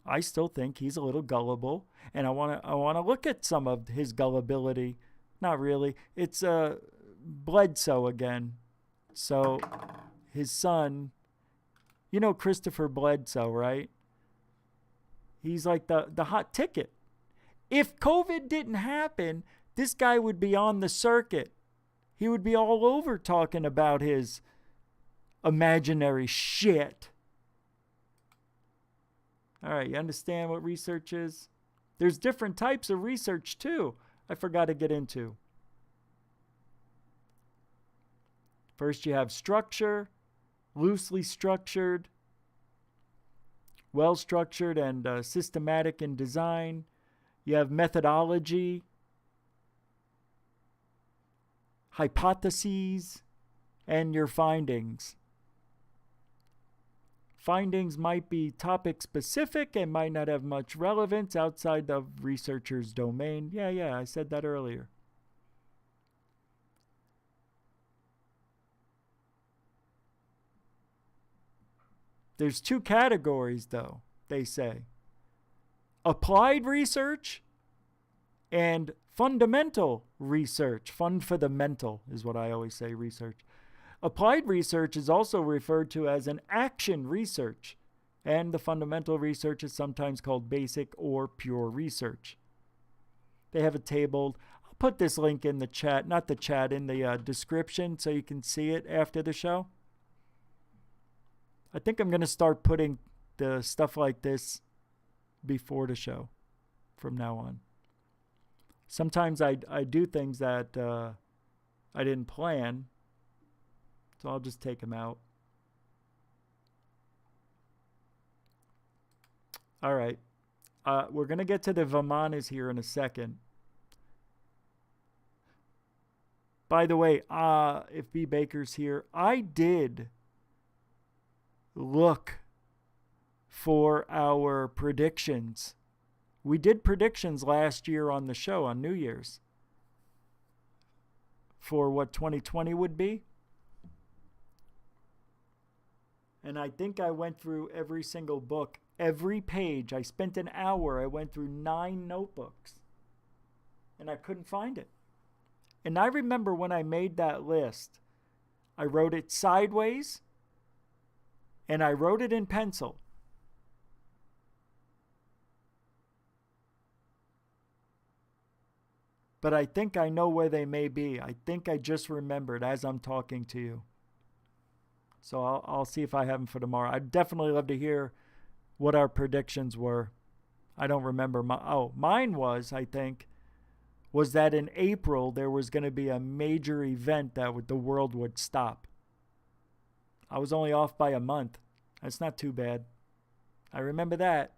I still think he's a little gullible, and I want to look at some of his gullibility. Not really. It's Bledsoe again. So his son, Christopher Bledsoe, right? He's like the hot ticket. If COVID didn't happen, this guy would be on the circuit. He would be all over talking about his imaginary shit. All right, you understand what research is? There's different types of research too. I forgot to get into. First, you have structure, loosely structured, well-structured, and systematic in design. You have methodology, hypotheses, and your findings. Findings might be topic specific and might not have much relevance outside the researcher's domain. Yeah, I said that earlier. There's two categories, though, they say. Applied research and fundamental research. Fun for the mental is what I always say, research. Applied research is also referred to as an action research, and the fundamental research is sometimes called basic or pure research. They have a table. I'll put this link in the chat, not the chat, in the description so you can see it after the show. I think I'm going to start putting the stuff like this before the show from now on. Sometimes I do things that I didn't plan, so I'll just take them out. All right. We're going to get to the Vimanas here in a second. By the way, if B. Baker's here, I did look for our predictions. We did predictions last year on the show on New Year's for what 2020 would be. And I think I went through every single book, every page. I spent an hour. I went through 9 notebooks. And I couldn't find it. And I remember when I made that list, I wrote it sideways and I wrote it in pencil. But I think I know where they may be. I think I just remembered as I'm talking to you. So I'll see if I have them for tomorrow. I'd definitely love to hear what our predictions were. I don't remember. Mine was, I think, was that in April there was going to be a major event that the world would stop. I was only off by a month. That's not too bad. I remember that.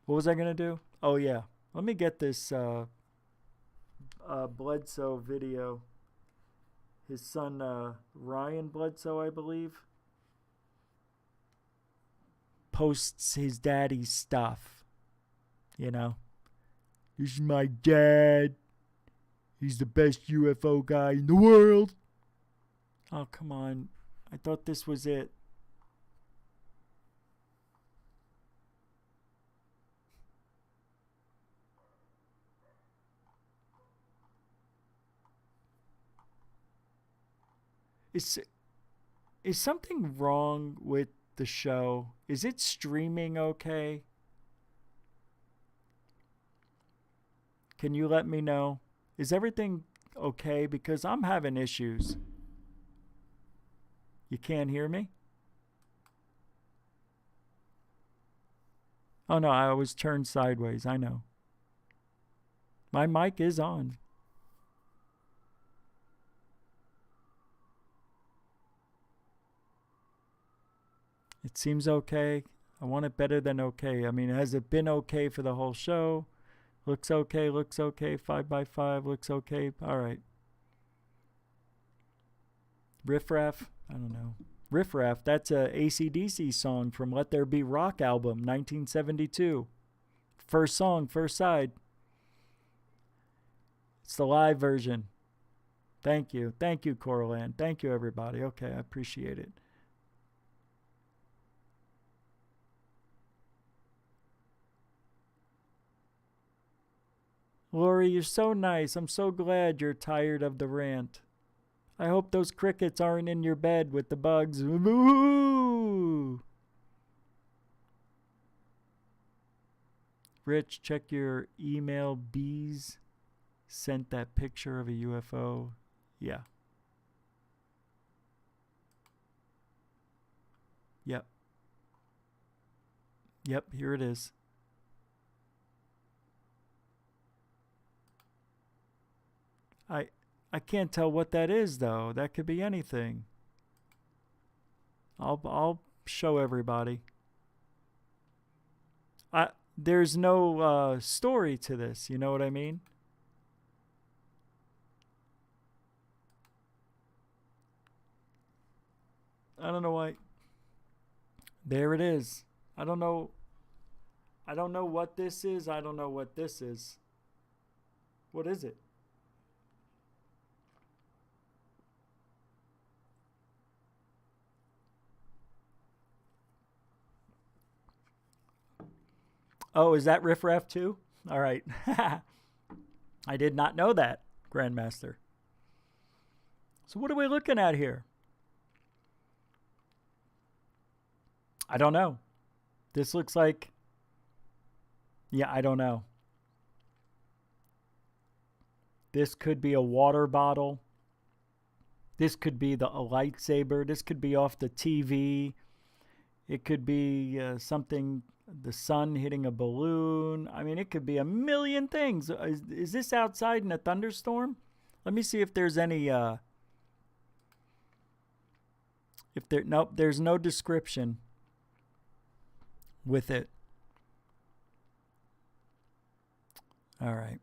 What was I going to do? Oh, yeah. Let me get this Bledsoe video. His son, Ryan Bledsoe, I believe, posts his daddy's stuff. You know, this is my dad. He's the best UFO guy in the world. Oh, come on. I thought this was it. Is something wrong with the show? Is it streaming okay? Can you let me know? Is everything okay? Because I'm having issues. You can't hear me? Oh no, I was turned sideways. I know. My mic is on. It seems okay. I want it better than okay. I mean, has it been okay for the whole show? Looks okay, 5x5, looks okay. All right. Riff Raff? I don't know. Riff Raff, that's a AC/DC song from Let There Be Rock album, 1972. First song, first side. It's the live version. Thank you. Thank you, Coraline. Thank you, everybody. Okay, I appreciate it. Lori, you're so nice. I'm so glad you're tired of the rant. I hope those crickets aren't in your bed with the bugs. Ooh. Rich, check your email. Bees sent that picture of a UFO. Yeah. Yep. Yep, here it is. I can't tell what that is though. That could be anything. I'll show everybody. There's no story to this, you know what I mean? I don't know why. There it is. I don't know what this is. I don't know what this is. What is it? Oh, is that Riff Raff too? All right. I did not know that, Grandmaster. So what are we looking at here? I don't know. This looks like... Yeah, I don't know. This could be a water bottle. This could be a lightsaber. This could be off the TV. It could be something... The sun hitting a balloon. I mean, it could be a million things. Is this outside in a thunderstorm? Let me see if there's any... Nope, there's no description with it. All right.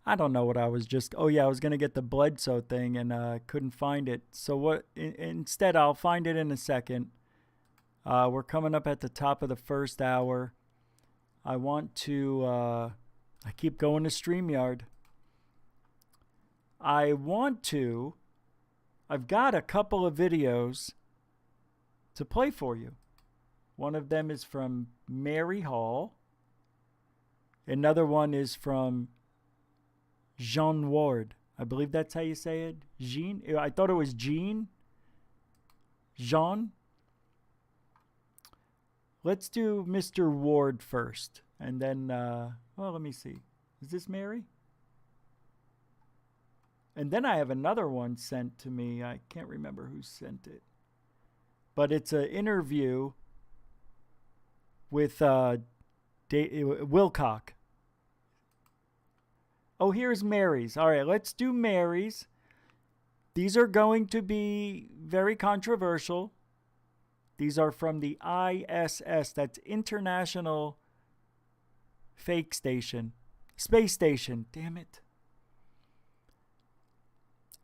I don't know what I was just... Oh, yeah, I was going to get the Bledsoe thing and I couldn't find it. So what? Instead, I'll find it in a second. We're coming up at the top of the first hour. I want to... I keep going to StreamYard. I've got a couple of videos to play for you. One of them is from Mary Hall. Another one is from Jean Ward. I believe that's how you say it. Jean? I thought it was Jean. Jean? Let's do Mr. Ward first. And then, well, let me see. Is this Mary? And then I have another one sent to me. I can't remember who sent it. But it's an interview with Wilcock. Oh, here's Mary's. All right, let's do Mary's. These are going to be very controversial. These are from the ISS. That's International Fake Station. Space Station. Damn it.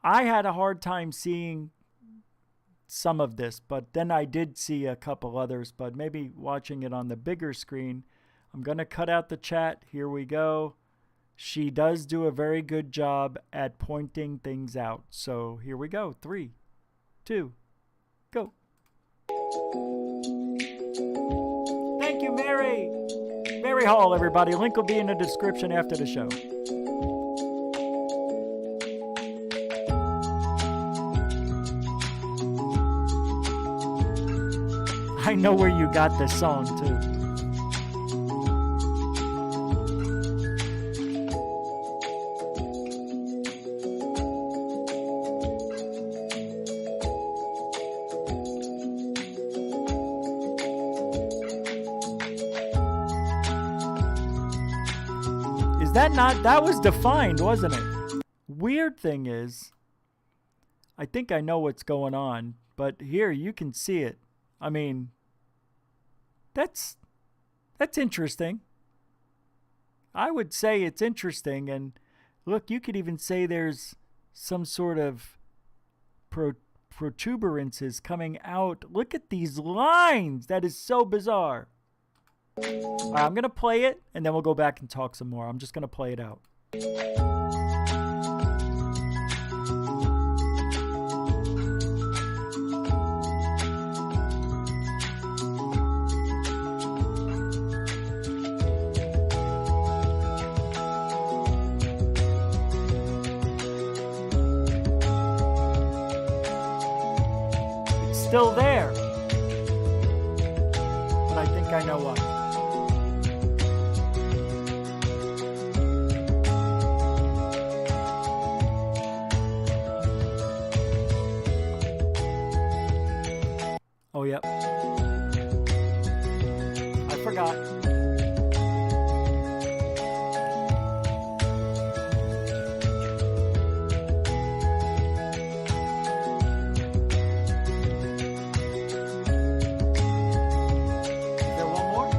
I had a hard time seeing some of this, but then I did see a couple others, but maybe watching it on the bigger screen. I'm going to cut out the chat. Here we go. She does do a very good job at pointing things out. So here we go. 3, 2, go. Thank you, Mary. Mary Hall, everybody. Link will be in the description after the show. I know where you got this song, too. That was defined, wasn't it? Weird thing is, I think I know what's going on, but here you can see it. I mean, that's interesting. I would say it's interesting, and look, you could even say there's some sort of protuberances coming out. Look at these lines. That is so bizarre. All right, I'm going to play it, and then we'll go back and talk some more. I'm just going to play it out. It's still there, but I think I know why. Oh, yep. I forgot. Is there one more?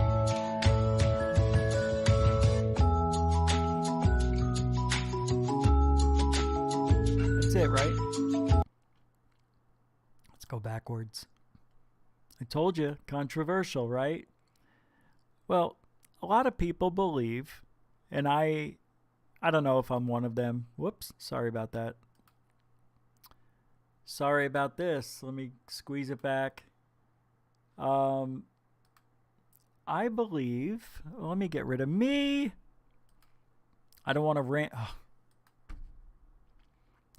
That's it, right? Let's go backwards. I told you, controversial, right? Well, a lot of people believe, and I don't know if I'm one of them. Whoops, sorry about that. Sorry about this. Let me squeeze it back. I believe, let me get rid of me. I don't want to rant. Oh.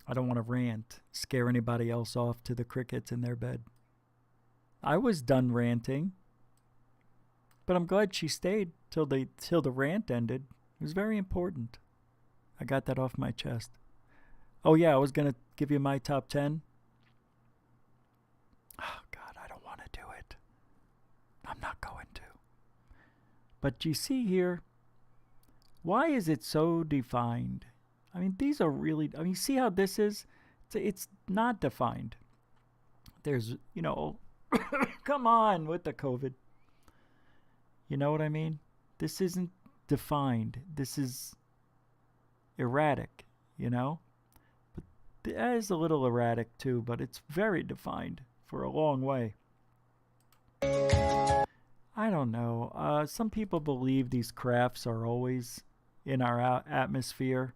I don't want to rant, scare anybody else off to the crickets in their bed. I was done ranting, but I'm glad she stayed till the rant ended. It was very important. I got that off my chest. Oh yeah, I was gonna give you my top 10. Oh God, I don't want to do it. I'm not going to. But you see here, why is it so defined? I mean, these are really. I mean, see how this is? It's not defined. There's, you know. Come on with the COVID. You know what I mean? This isn't defined. This is erratic, you know? But that is a little erratic too, but it's very defined for a long way. I don't know. Some people believe these crafts are always in our atmosphere,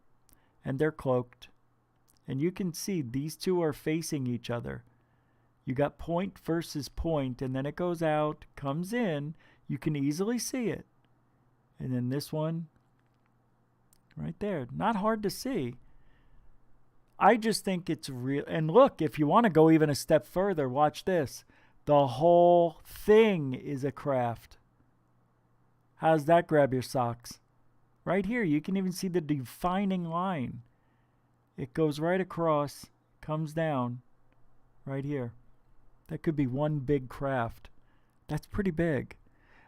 and they're cloaked. And you can see these two are facing each other. You got point versus point, and then it goes out, comes in. You can easily see it. And then this one, right there. Not hard to see. I just think it's real. And look, if you want to go even a step further, watch this. The whole thing is a craft. How's that grab your socks? Right here, you can even see the defining line. It goes right across, comes down, right here. That could be one big craft. That's pretty big.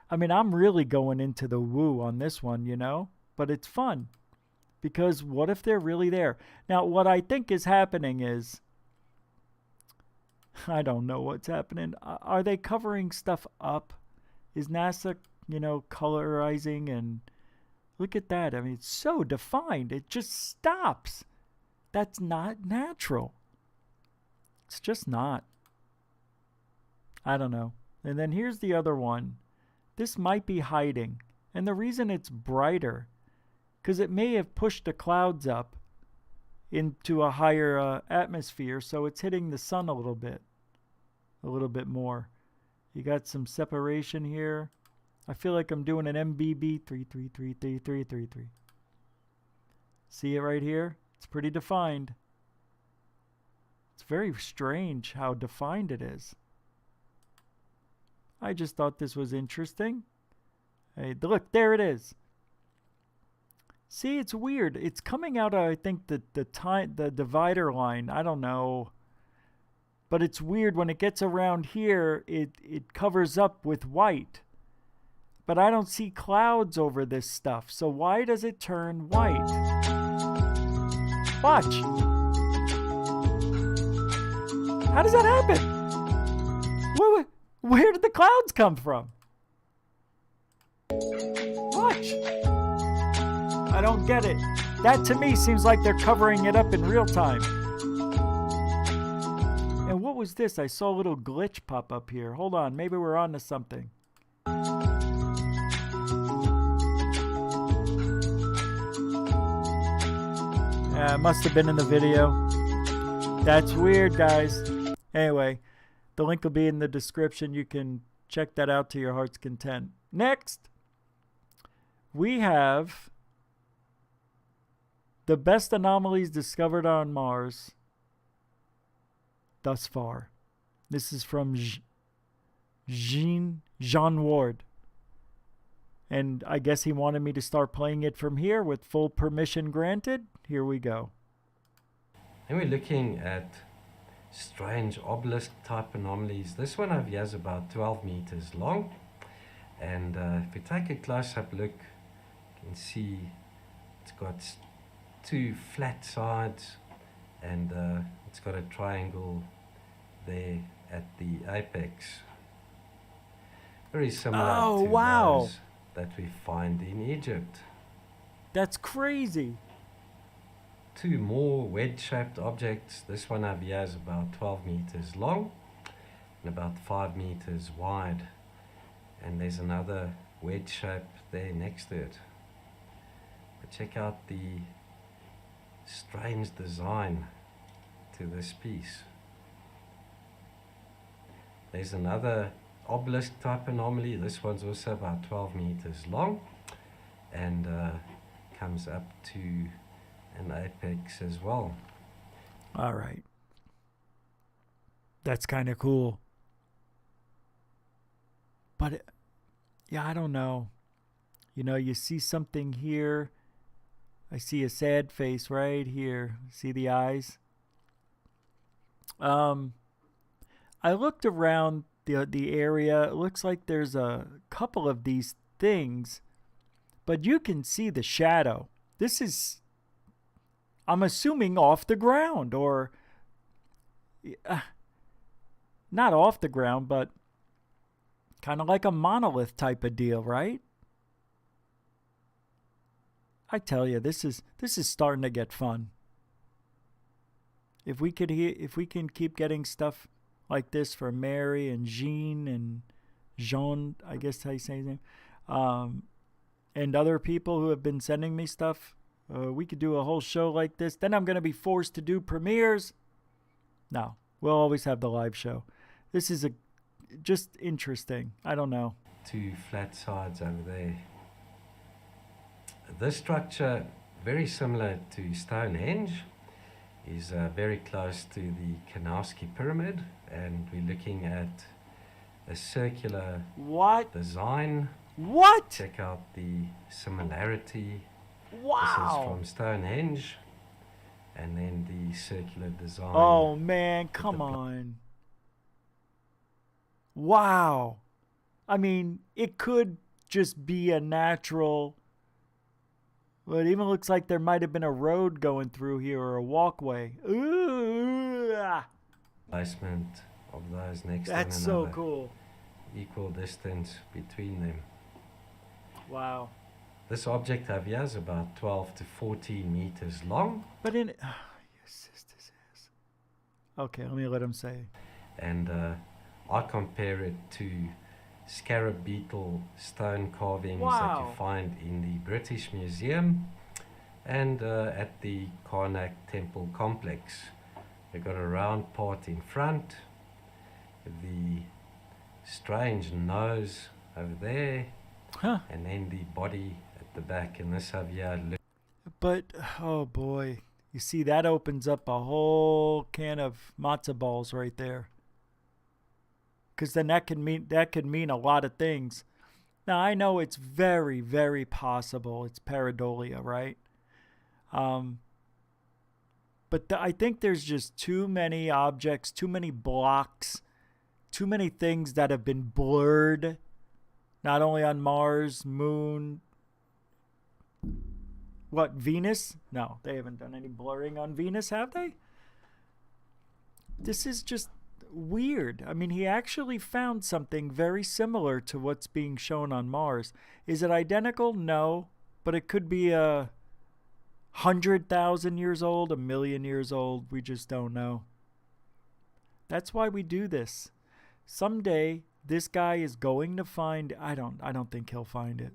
I mean, I'm really going into the woo on this one, you know? But it's fun. Because what if they're really there? Now, what I think is happening is, I don't know what's happening. Are they covering stuff up? Is NASA, you know, colorizing? And look at that. I mean, it's so defined. It just stops. That's not natural. It's just not. I don't know. And then here's the other one. This might be hiding. And the reason it's brighter, because it may have pushed the clouds up into a higher atmosphere, so it's hitting the sun a little bit more. You got some separation here. I feel like I'm doing an MBB 33333333. See it right here? It's pretty defined. It's very strange how defined it is. I just thought this was interesting. Hey, look, there it is. See, it's weird. It's coming out of, I think, the divider line. I don't know. But it's weird when it gets around here, it covers up with white. But I don't see clouds over this stuff. So why does it turn white? Watch. How does that happen? Where did the clouds come from? Watch. I don't get it. That to me seems like they're covering it up in real time. And what was this? I saw a little glitch pop up here. Hold on, maybe we're on to something. Yeah, it must have been in the video. That's weird, guys. Anyway, the link will be in the description. You can check that out to your heart's content. Next, we have the best anomalies discovered on Mars thus far. This is from Jean Ward. And I guess he wanted me to start playing it from here with full permission granted. Here we go. And we're looking at strange obelisk type anomalies. This one over here is about 12 meters long. And if we take a close-up look, you can see it's got two flat sides, and it's got a triangle there at the apex. Very similar to those that we find in Egypt. That's crazy. Two more wedge-shaped objects. This one over here is about 12 meters long and about 5 meters wide. And there's another wedge shape there next to it. But check out the strange design to this piece. There's another obelisk type anomaly. This one's also about 12 meters long and comes up to an apex as well. All right. That's kind of cool. But, yeah, I don't know. You know, you see something here. I see a sad face right here. See the eyes? I looked around the area. It looks like there's a couple of these things, but you can see the shadow. This is, I'm assuming, off the ground, or not off the ground, but kind of like a monolith type of deal, right? I tell you, this is starting to get fun. If we can keep getting stuff like this for Mary and Jean and Jean, I guess how you say his name, and other people who have been sending me stuff, we could do a whole show like this. Then I'm going to be forced to do premieres. No, we'll always have the live show. This is just interesting. I don't know. Two flat sides over there. This structure, very similar to Stonehenge, is very close to the Kanowski Pyramid, and we're looking at a circular design. What? Check out the similarity. Wow. This is from Stonehenge, and then the circular design. Oh man, come on. Wow. I mean, it could just be a natural, but it even looks like there might have been a road going through here or a walkway. Ooh. Placement of those next to one another. That's so cool. Equal distance between them. Wow. This object over here is about 12 to 14 meters long. But in your sister's ass. Okay, let me let him say. And I compare it to scarab beetle stone carvings that you find in the British Museum and at the Karnak Temple complex. They've got a round part in front, the strange nose over there, and then the body at the back. And this over here. But, oh boy, you see that opens up a whole can of matzo balls right there. because then that could mean a lot of things. Now I know it's very, very possible it's pareidolia, right? But I think there's just too many objects, too many blocks, too many things that have been blurred, not only on Mars, Moon. What, Venus? No, they haven't done any blurring on Venus, have they? This is just weird. I mean, he actually found something very similar to what's being shown on Mars. Is it identical? No, but it could be 100,000 years old, 1,000,000 years old. We just don't know. That's why we do this. Someday, this guy is going to find, I don't think he'll find it.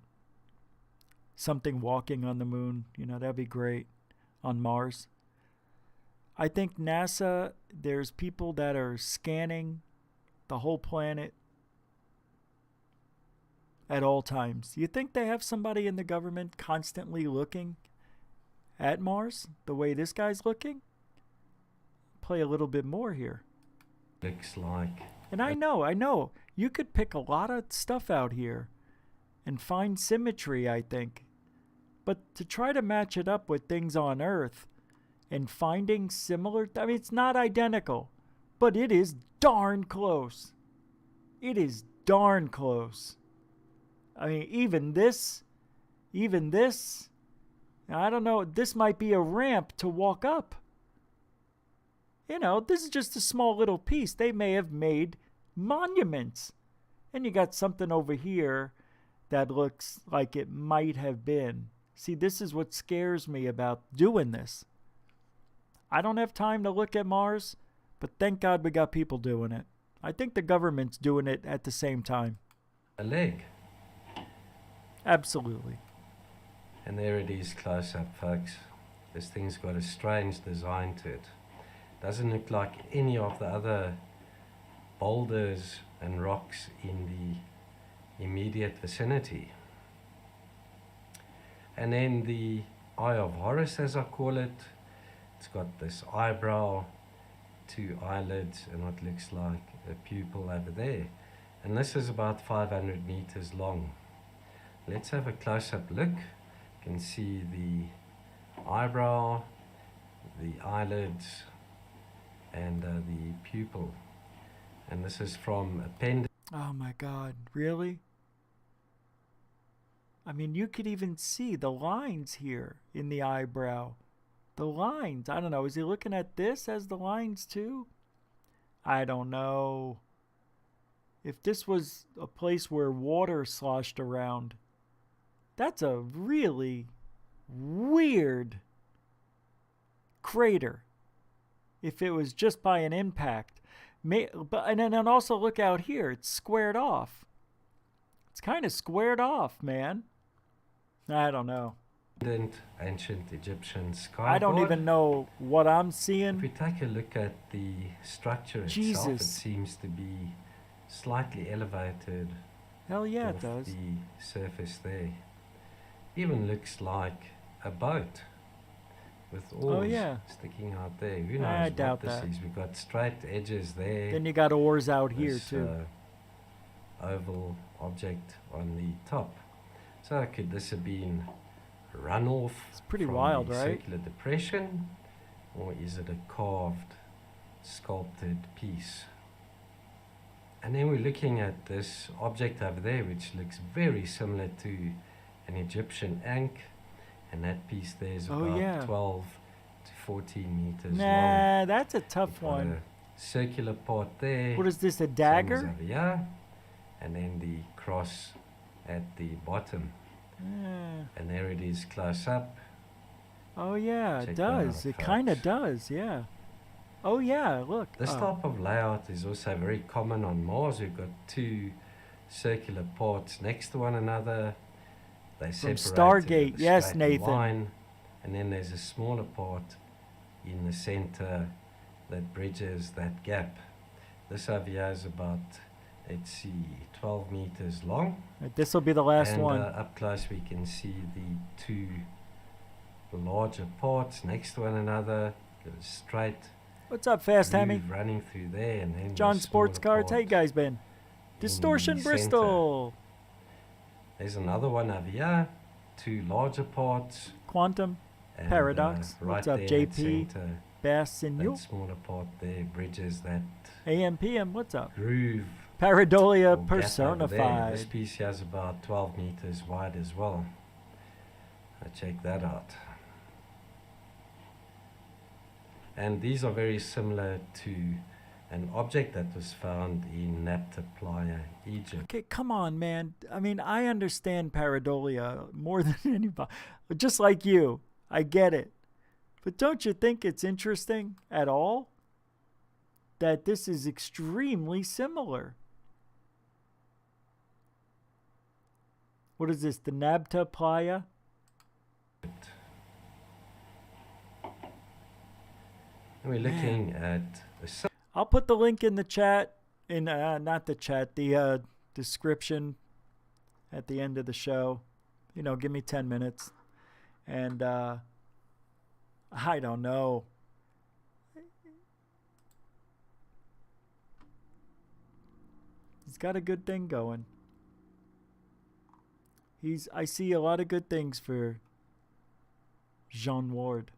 Something walking on the moon, that'd be great. On Mars. I think NASA, there's people that are scanning the whole planet at all times. You think they have somebody in the government constantly looking at Mars the way this guy's looking? Play a little bit more here. Looks like. And I know. You could pick a lot of stuff out here and find symmetry, I think. But to try to match it up with things on Earth and finding similar, I mean, it's not identical, but it is darn close. It is darn close. I mean, even this, I don't know, this might be a ramp to walk up. This is just a small little piece. They may have made monuments. And you got something over here that looks like it might have been. See, this is what scares me about doing this. I don't have time to look at Mars, but thank God we got people doing it. I think the government's doing it at the same time. A leg. Absolutely. And there it is close up, folks. This thing's got a strange design to it. Doesn't look like any of the other boulders and rocks in the immediate vicinity. And then the Eye of Horus, as I call it, it's got this eyebrow, 2 eyelids, and what looks like a pupil over there. And this is about 500 meters long. Let's have a close-up look. You can see the eyebrow, the eyelids, and the pupil. And this is from appendix. Oh my God, really? I mean, you could even see the lines here in the eyebrow. The lines. I don't know. Is he looking at this as the lines too? I don't know. If this was a place where water sloshed around, that's a really weird crater. If it was just by an impact. And then also look out here. It's squared off. It's kind of squared off, man. I don't know. Ancient Egyptian skyboard. I don't even know what I'm seeing. If we take a look at the structure itself, it seems to be slightly elevated. Hell yeah, it does. The surface there even looks like a boat with oars sticking out there. Who knows I doubt what this is? We've got straight edges there. Then you got oars out here too. Oval object on the top. So could this have been runoff? It's pretty wild, right? Circular depression, or is it a carved, sculpted piece? And then we're looking at this object over there, which looks very similar to an Egyptian ankh, and that piece there is about 12 to 14 meters long. Nah, that's a tough one. A circular part there. What is this, a dagger? Yeah, and then the cross at the bottom. And there it is close up. Oh yeah, it does. It kind of does, yeah. Oh yeah, look. This type of layout is also very common on Mars. We've got 2 circular parts next to one another. They separate from Stargate, yes, Nathan. Line, and then there's a smaller part in the center that bridges that gap. This over here is about, let's see, 12 meters long. This will be the last one. Up close we can see the 2 larger parts next to one another. Goes straight. What's up, Fast Hammy? Running through there, and then John Sports Cards. How you guys been? Distortion the Bristol. center. There's another one over here, 2 larger parts. Quantum and, Paradox. Right What's up, there in the JP? center, Bassinio. that smaller part there bridges that AMPM, what's up? groove. Pareidolia or gap over there. This personified. piece here is about 12 meters wide as well. Check that out. And these are very similar to an object that was found in Nabta Playa, Egypt. Okay, come on, man. I mean, I understand pareidolia more than anybody. Just like you. I get it. But don't you think it's interesting at all that this is extremely similar? What is this? The Nabta Playa? We're looking at I'll put the link in the chat, in not the chat, the description at the end of the show. You know, give me 10 minutes. And I don't know. He's got a good thing going. I see a lot of good things for Jean Ward.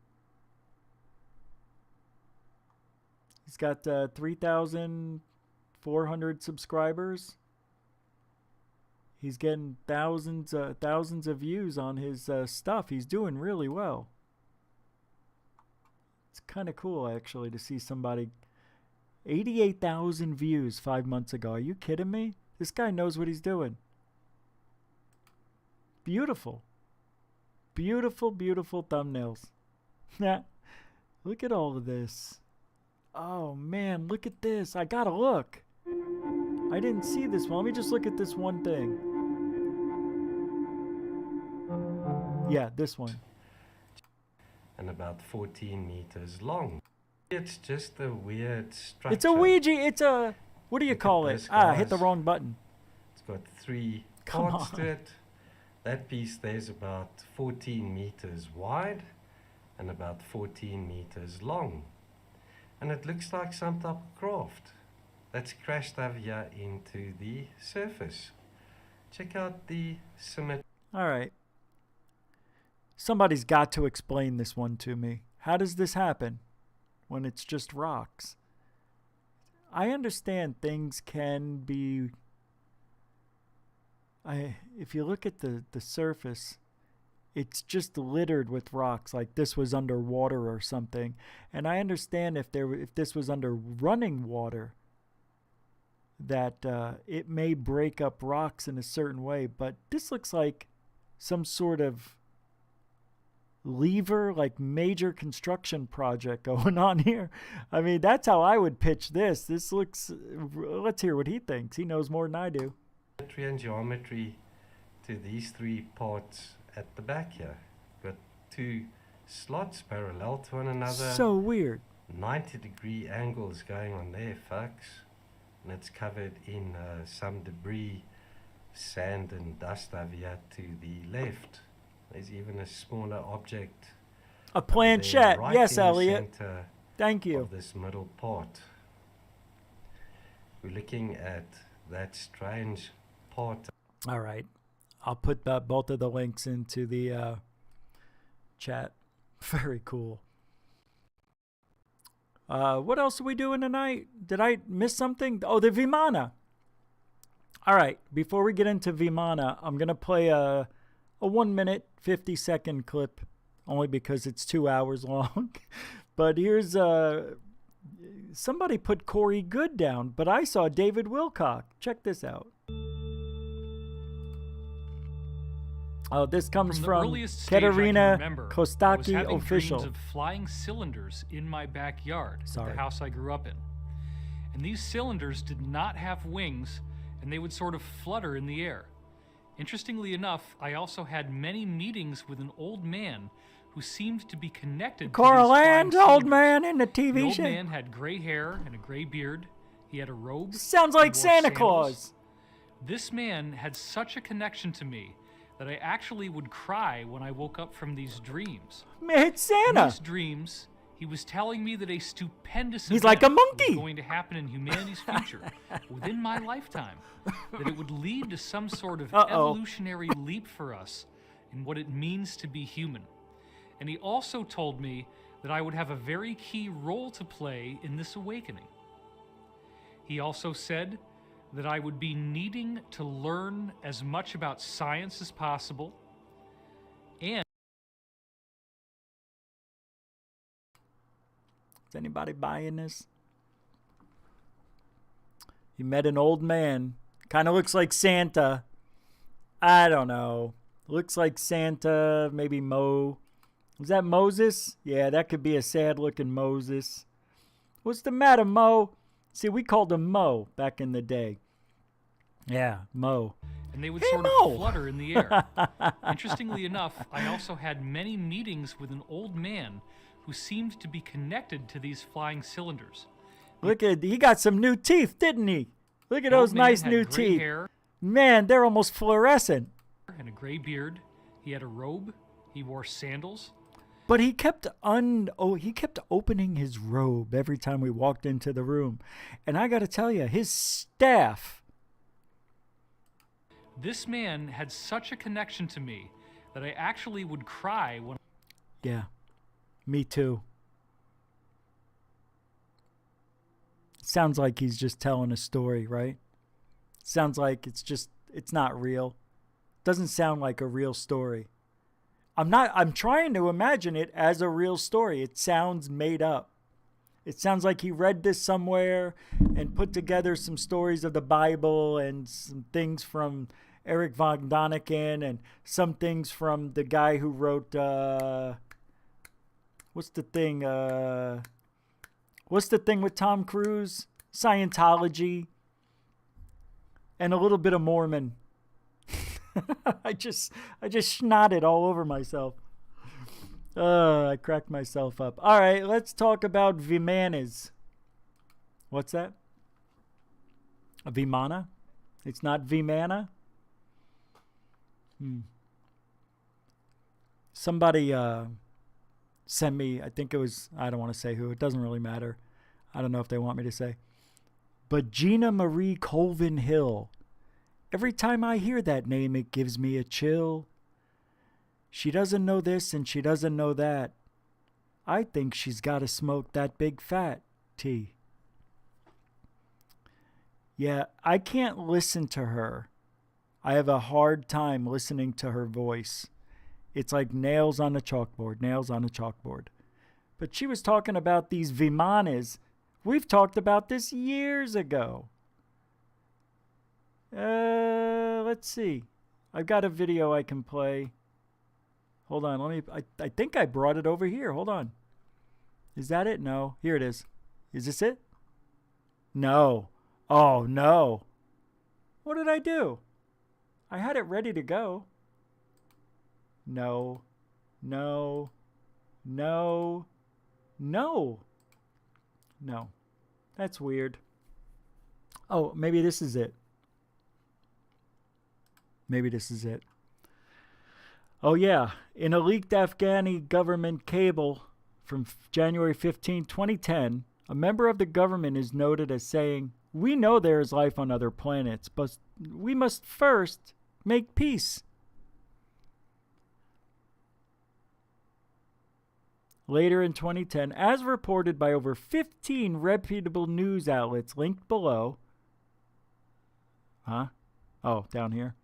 He's got 3,400 subscribers. He's getting thousands of views on his stuff. He's doing really well. It's kind of cool, actually, to see somebody... 88,000 views 5 months ago. Are you kidding me? This guy knows what he's doing. Beautiful. Beautiful, beautiful thumbnails. Look at all of this. Oh, man, look at this. I gotta look. I didn't see this one. Let me just look at this one thing. Yeah, this one. And about 14 meters long. It's just a weird structure. It's a Ouija. It's a... What do you call it? I hit the wrong button. It's got 3 parts to it. That piece there's about 14 meters wide and about 14 meters long. And it looks like some type of craft that's crashed over here into the surface. Check out the symmetry. All right. Somebody's got to explain this one to me. How does this happen when it's just rocks? I understand things can be... if you look at the surface, it's just littered with rocks, like this was underwater or something. And I understand if this was under running water, that it may break up rocks in a certain way. But this looks like some sort of lever, like major construction project going on here. I mean, that's how I would pitch this. This looks... Let's hear what he thinks. He knows more than I do. Symmetry and geometry to these 3 parts at the back here. Got 2 slots parallel to one another. So weird. 90-degree angles going on there, folks. And it's covered in some debris, sand and dust over here to the left. There's even a smaller object. A planchette. Right, yes, in Elliot. The center Thank you. of this middle part. We're looking at that strange part. All right. I'll put both of the links into the chat. Very cool. What else are we doing tonight? Did I miss something? Oh, the Vimana. All right. Before we get into Vimana, I'm going to play a 1 minute, 50-second clip, only because it's 2 hours long. But here's... somebody put Corey Good down, but I saw David Wilcock. Check this out. Oh, this comes from Katerina Kostaki Official. Of flying cylinders in my backyard at the house I grew up in. And these cylinders did not have wings, and they would sort of flutter in the air. Interestingly enough, I also had many meetings with an old man who seemed to be connected Coral to these Land, flying old cylinders. man in the TV The old show. man had gray hair and a gray beard. He had a robe. Sounds like He wore Santa sandals. Claus. This man had such a connection to me that I actually would cry when I woke up from these dreams. Man, it's Santa. In these dreams, He was telling me that a stupendous He's event like a monkey. was going to happen in humanity's future within my lifetime, that it would lead to some sort of evolutionary leap for us in what it means to be human. And he also told me that I would have a very key role to play in this awakening. He also said that I would be needing to learn as much about science as possible, and is anybody buying this? He met an old man. Kind of looks like Santa. I don't know. Looks like Santa, maybe Mo. Was that Moses? Yeah, that could be a sad-looking Moses. What's the matter, Mo? See, we called him Mo back in the day. Yeah, Mo. And they would sort of flutter in the air. Interestingly enough, I also had many meetings with an old man who seemed to be connected to these flying cylinders. Look at, he got some new teeth, didn't he? Look at those nice new teeth. Hair, man, they're almost fluorescent. And a gray beard. He had a robe. He wore sandals. But he kept opening his robe every time we walked into the room. And I got to tell you, his staff. This man had such a connection to me that I actually would cry when... Yeah, me too. Sounds like he's just telling a story, right? Sounds like it's not real. Doesn't sound like a real story. I'm trying to imagine it as a real story. It sounds made up. It sounds like he read this somewhere and put together some stories of the Bible and some things from Eric von Däniken and some things from the guy who wrote, what's the thing with Tom Cruise? Scientology. And a little bit of Mormon. I just snotted all over myself. I cracked myself up. All right, let's talk about Vimanas. What's that? A Vimana? It's not Vimana? Somebody sent me, I think it was, I don't want to say who. It doesn't really matter. I don't know if they want me to say. But Gina Marie Colvin Hill. Every time I hear that name, it gives me a chill. She doesn't know this and she doesn't know that. I think she's got to smoke that big fat tea. Yeah, I can't listen to her. I have a hard time listening to her voice. It's like nails on a chalkboard, nails on a chalkboard. But she was talking about these Vimanas. We've talked about this years ago. Let's see. I've got a video I can play. Hold on, I think I brought it over here. Hold on. Is that it? No. Here it is. Is this it? No. Oh, no. What did I do? I had it ready to go. No. No. No. No. No. That's weird. Oh, maybe this is it. Maybe this is it. Oh, yeah. In a leaked Afghani government cable from January 15, 2010, a member of the government is noted as saying, "We know there is life on other planets, but we must first make peace." Later in 2010, as reported by over 15 reputable news outlets linked below. Oh, down here.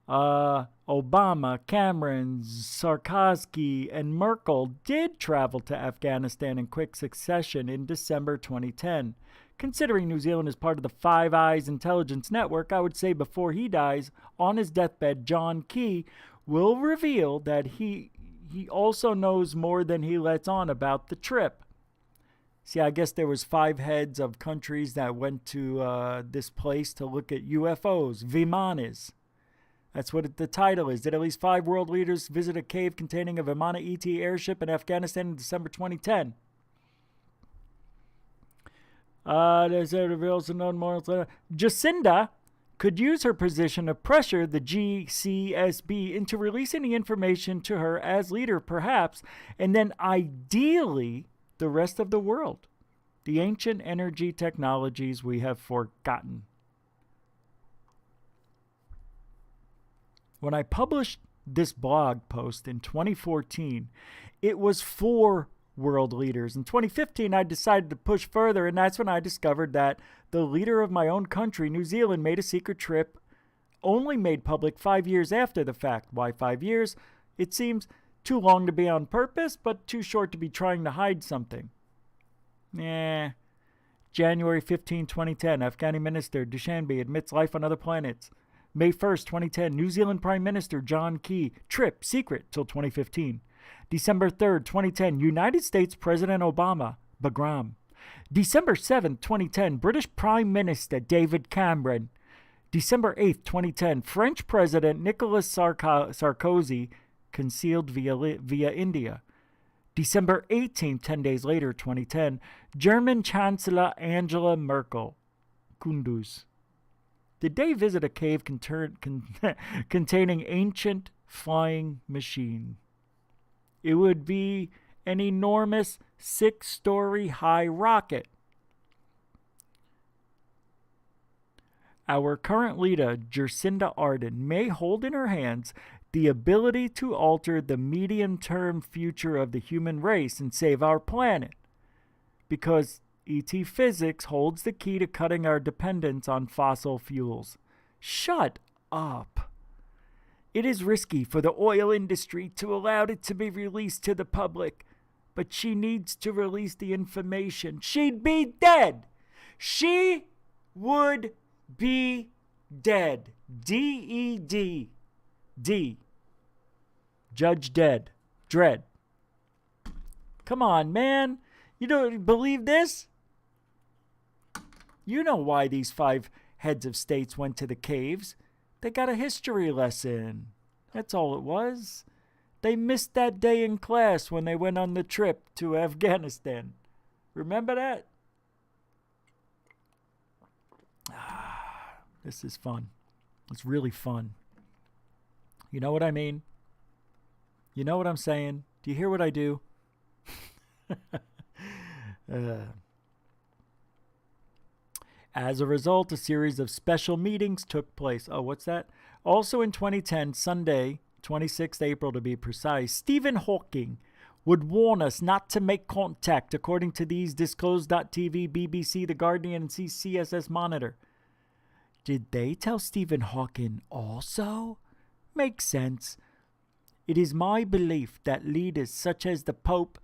Obama, Cameron, Sarkozy, and Merkel did travel to Afghanistan in quick succession in December 2010. Considering New Zealand is part of the Five Eyes intelligence network, I would say before he dies, on his deathbed, John Key will reveal that he also knows more than he lets on about the trip. See, I guess there was 5 heads of countries that went to this place to look at UFOs, Vimanas. That's what the title is. Did at least 5 world leaders visit a cave containing a Vimana ET airship in Afghanistan in December 2010? There's also known more. Jacinda could use her position to pressure the GCSB into releasing the information to her as leader, perhaps, and then ideally the rest of the world. The ancient energy technologies we have forgotten. When I published this blog post in 2014, it was for world leaders. In 2015, I decided to push further, and that's when I discovered that the leader of my own country, New Zealand, made a secret trip only made public 5 years after the fact. Why 5 years? It seems too long to be on purpose, but too short to be trying to hide something. January 15, 2010, Afghani Minister Dushanbe admits life on other planets. May 1st, 2010, New Zealand Prime Minister John Key, trip secret till 2015. December 3rd, 2010, United States President Obama, Bagram. December 7th, 2010, British Prime Minister David Cameron. December 8th, 2010, French President Nicolas Sarkozy, concealed via India. December 18th, 10 days later, 2010, German Chancellor Angela Merkel, Kunduz. Did they visit a cave containing ancient flying machine? It would be an enormous 6-story high rocket. Our current leader, Jacinda Ardern, may hold in her hands the ability to alter the medium-term future of the human race and save our planet, because ET physics holds the key to cutting our dependence on fossil fuels. Shut up. It is risky for the oil industry to allow it to be released to the public, but she needs to release the information. She'd be dead. She would be dead. D-E-D. D. Judge Dead. Dread. Come on, man. You don't believe this? You know why these 5 heads of states went to the caves. They got a history lesson. That's all it was. They missed that day in class when they went on the trip to Afghanistan. Remember that? This is fun. It's really fun. You know what I mean? You know what I'm saying? Do you hear what I do? As a result, a series of special meetings took place. Oh, what's that? Also in 2010, Sunday, 26th April to be precise, Stephen Hawking would warn us not to make contact, according to these Disclosed.tv, BBC, The Guardian, and CSS Monitor. Did they tell Stephen Hawking also? Makes sense. It is my belief that leaders such as the Pope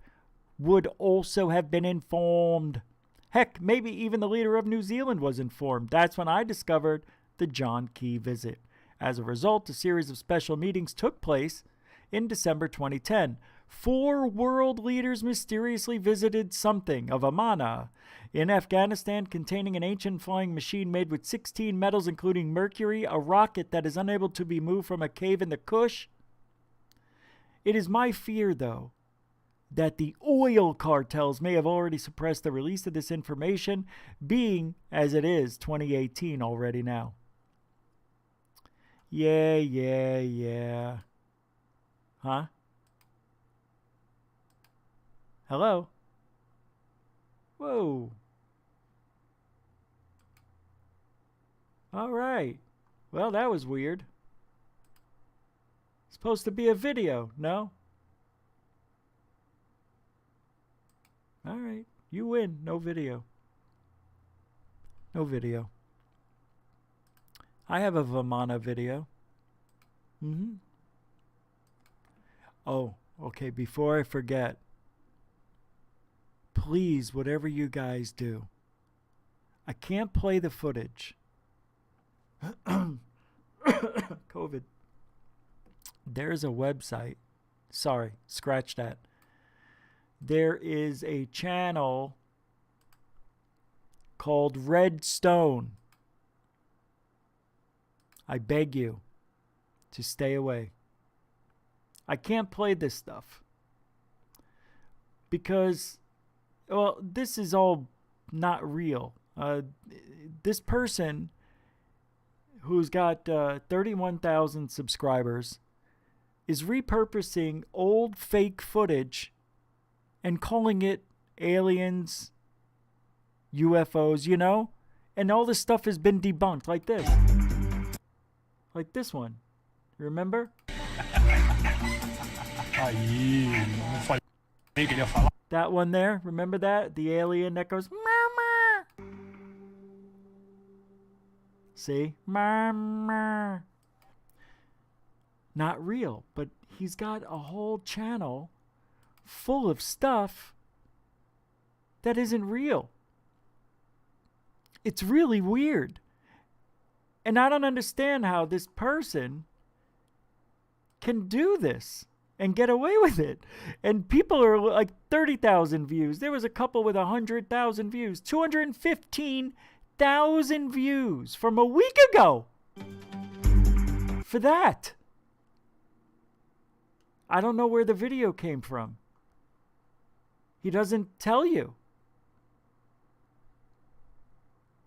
would also have been informed. Heck, maybe even the leader of New Zealand was informed. That's when I discovered the John Key visit. As a result, a series of special meetings took place in December 2010. 4 world leaders mysteriously visited something, a Vimana, in Afghanistan, containing an ancient flying machine made with 16 metals, including mercury, a rocket that is unable to be moved from a cave in the Kush. It is my fear, though, that the oil cartels may have already suppressed the release of this information, being, as it is, 2018 already now. Yeah. Huh? Hello? Whoa. All right. Well, that was weird. Supposed to be a video, no? All right. You win. No video. No video. I have a Vimana video. Oh, okay. Before I forget, please, whatever you guys do, I can't play the footage. COVID. There's a website. Sorry, scratch that. There is a channel called Redstone. I beg you to stay away. I can't play this stuff because, well, this is all not real. This person who's got 31,000 subscribers, is repurposing old fake footage and calling it aliens, UFOs, you know? And all this stuff has been debunked, like this. Like this one. Remember? That one there, remember that? The alien that goes, Mama! See? Mama. Not real, but he's got a whole channel full of stuff that isn't real. It's really weird. And I don't understand how this person can do this and get away with it. And people are like 30,000 views. There was a couple with 100,000 views. 215,000 views from a week ago for that. I don't know where the video came from. He doesn't tell you.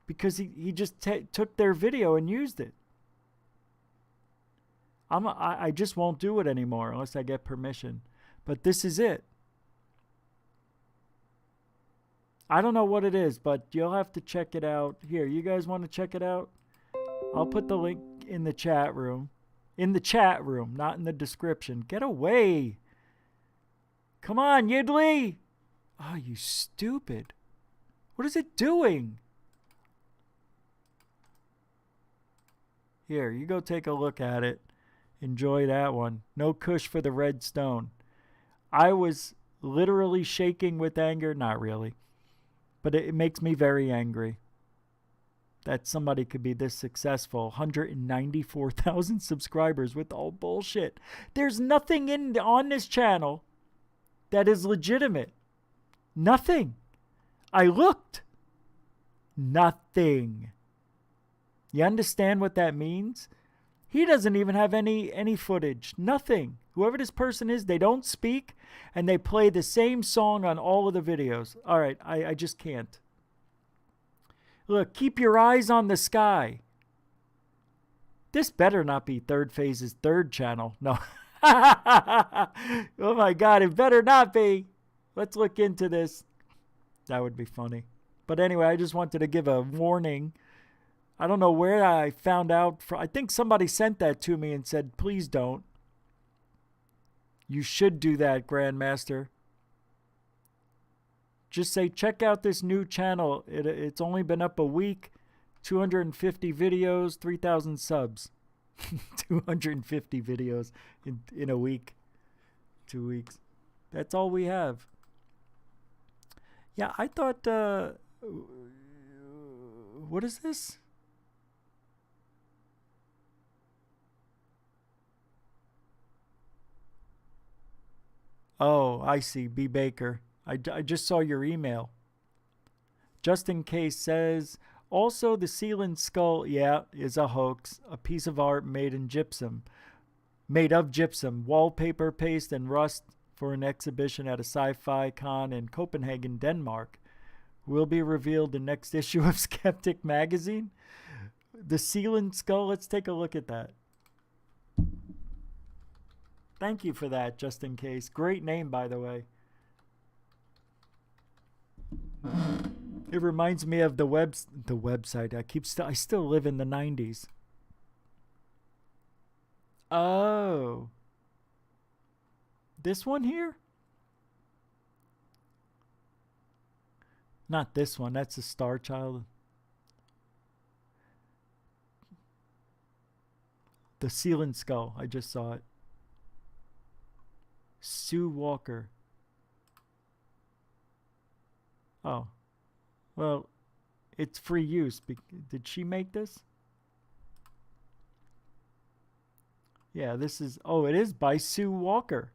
Because he just took their video and used it. I just won't do it anymore unless I get permission. But this is it. I don't know what it is, but you'll have to check it out. Here, you guys want to check it out? I'll put the link in the chat room. In the chat room, not in the description. Get away. Come on, Yidley. Oh, you stupid. What is it doing? Here, you go take a look at it. Enjoy that one. No kush for the red stone. I was literally shaking with anger. Not really. But it makes me very angry that somebody could be this successful. 194,000 subscribers with all bullshit. There's nothing on this channel that is legitimate. Nothing. I looked. Nothing. You understand what that means? He doesn't even have any footage. Nothing. Whoever this person is, they don't speak, and they play the same song on all of the videos. All right, I just can't. Look, keep your eyes on the sky. This better not be Third Phase's third channel. No. Oh my God, it better not be. Let's look into this. That would be funny. But anyway, I just wanted to give a warning. I don't know where I found out. I think somebody sent that to me and said, please don't. You should do that, Grandmaster. Just say, check out this new channel. It's only been up a week. 250 videos, 3,000 subs. 250 videos in a week. 2 weeks. That's all we have. Yeah, I thought, what is this? Oh, I see. B. Baker. I just saw your email. Just in case says, also the ceiling skull, yeah, is a hoax. A piece of art made of gypsum. Wallpaper paste and rust for an exhibition at a sci-fi con in Copenhagen, Denmark. Will be revealed in next issue of Skeptic magazine. The ceiling skull, let's take a look at that. Thank you for that, just in case. Great name, by the way. It reminds me of the website. I still live in the 90s. Oh. This one here? Not this one. That's a Star Child. The ceiling skull. I just saw it. Sue Walker. Oh. Well, it's free use. Did she make this? Yeah, this is... Oh, it is by Sue Walker.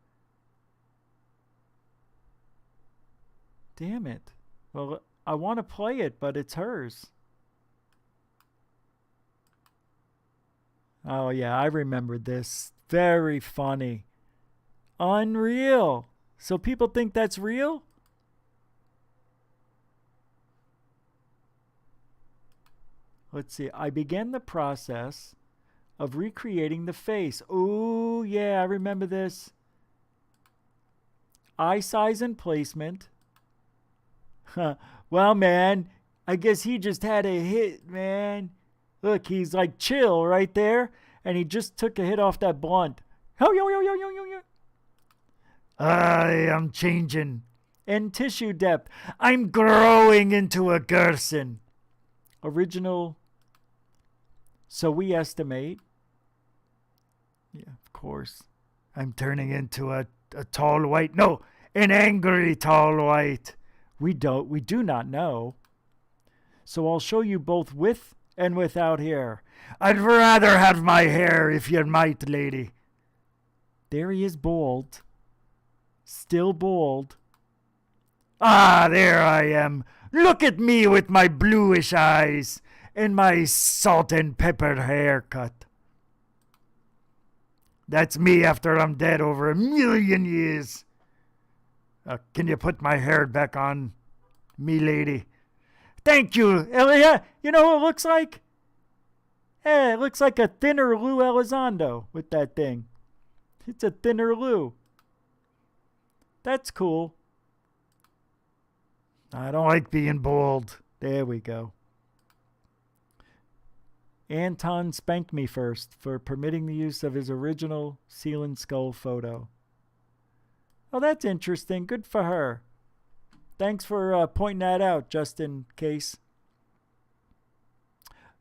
Damn it. Well, I want to play it, but it's hers. Oh, yeah, I remembered this. Very funny. Unreal. So people think that's real? let's see. I began the process of recreating the face. Oh, yeah, I remember this. Eye size and placement. Well, man, I guess he just had a hit, man. Look, he's like chill right there, and he just took a hit off that blunt. I am changing. And tissue depth. I'm growing into a Gerson. Original. So we estimate. Yeah, of course. I'm turning into a tall white. No, an angry tall white. We do not know. So I'll show you both with and without hair. I'd rather have my hair, if you might, lady. There he is, bald. Still bald. Ah, there I am. Look at me with my bluish eyes and my salt and pepper haircut. That's me after I'm dead over 1,000,000 years. Can you put my hair back on, me lady? Thank you, Elia. You know what it looks like? It looks like a thinner Lou Elizondo with that thing. It's a thinner Lou. That's cool. I don't like being bald. There we go. Anton spanked me first for permitting the use of his original seal and skull photo. Oh, that's interesting. Good for her. Thanks for pointing that out, just in case.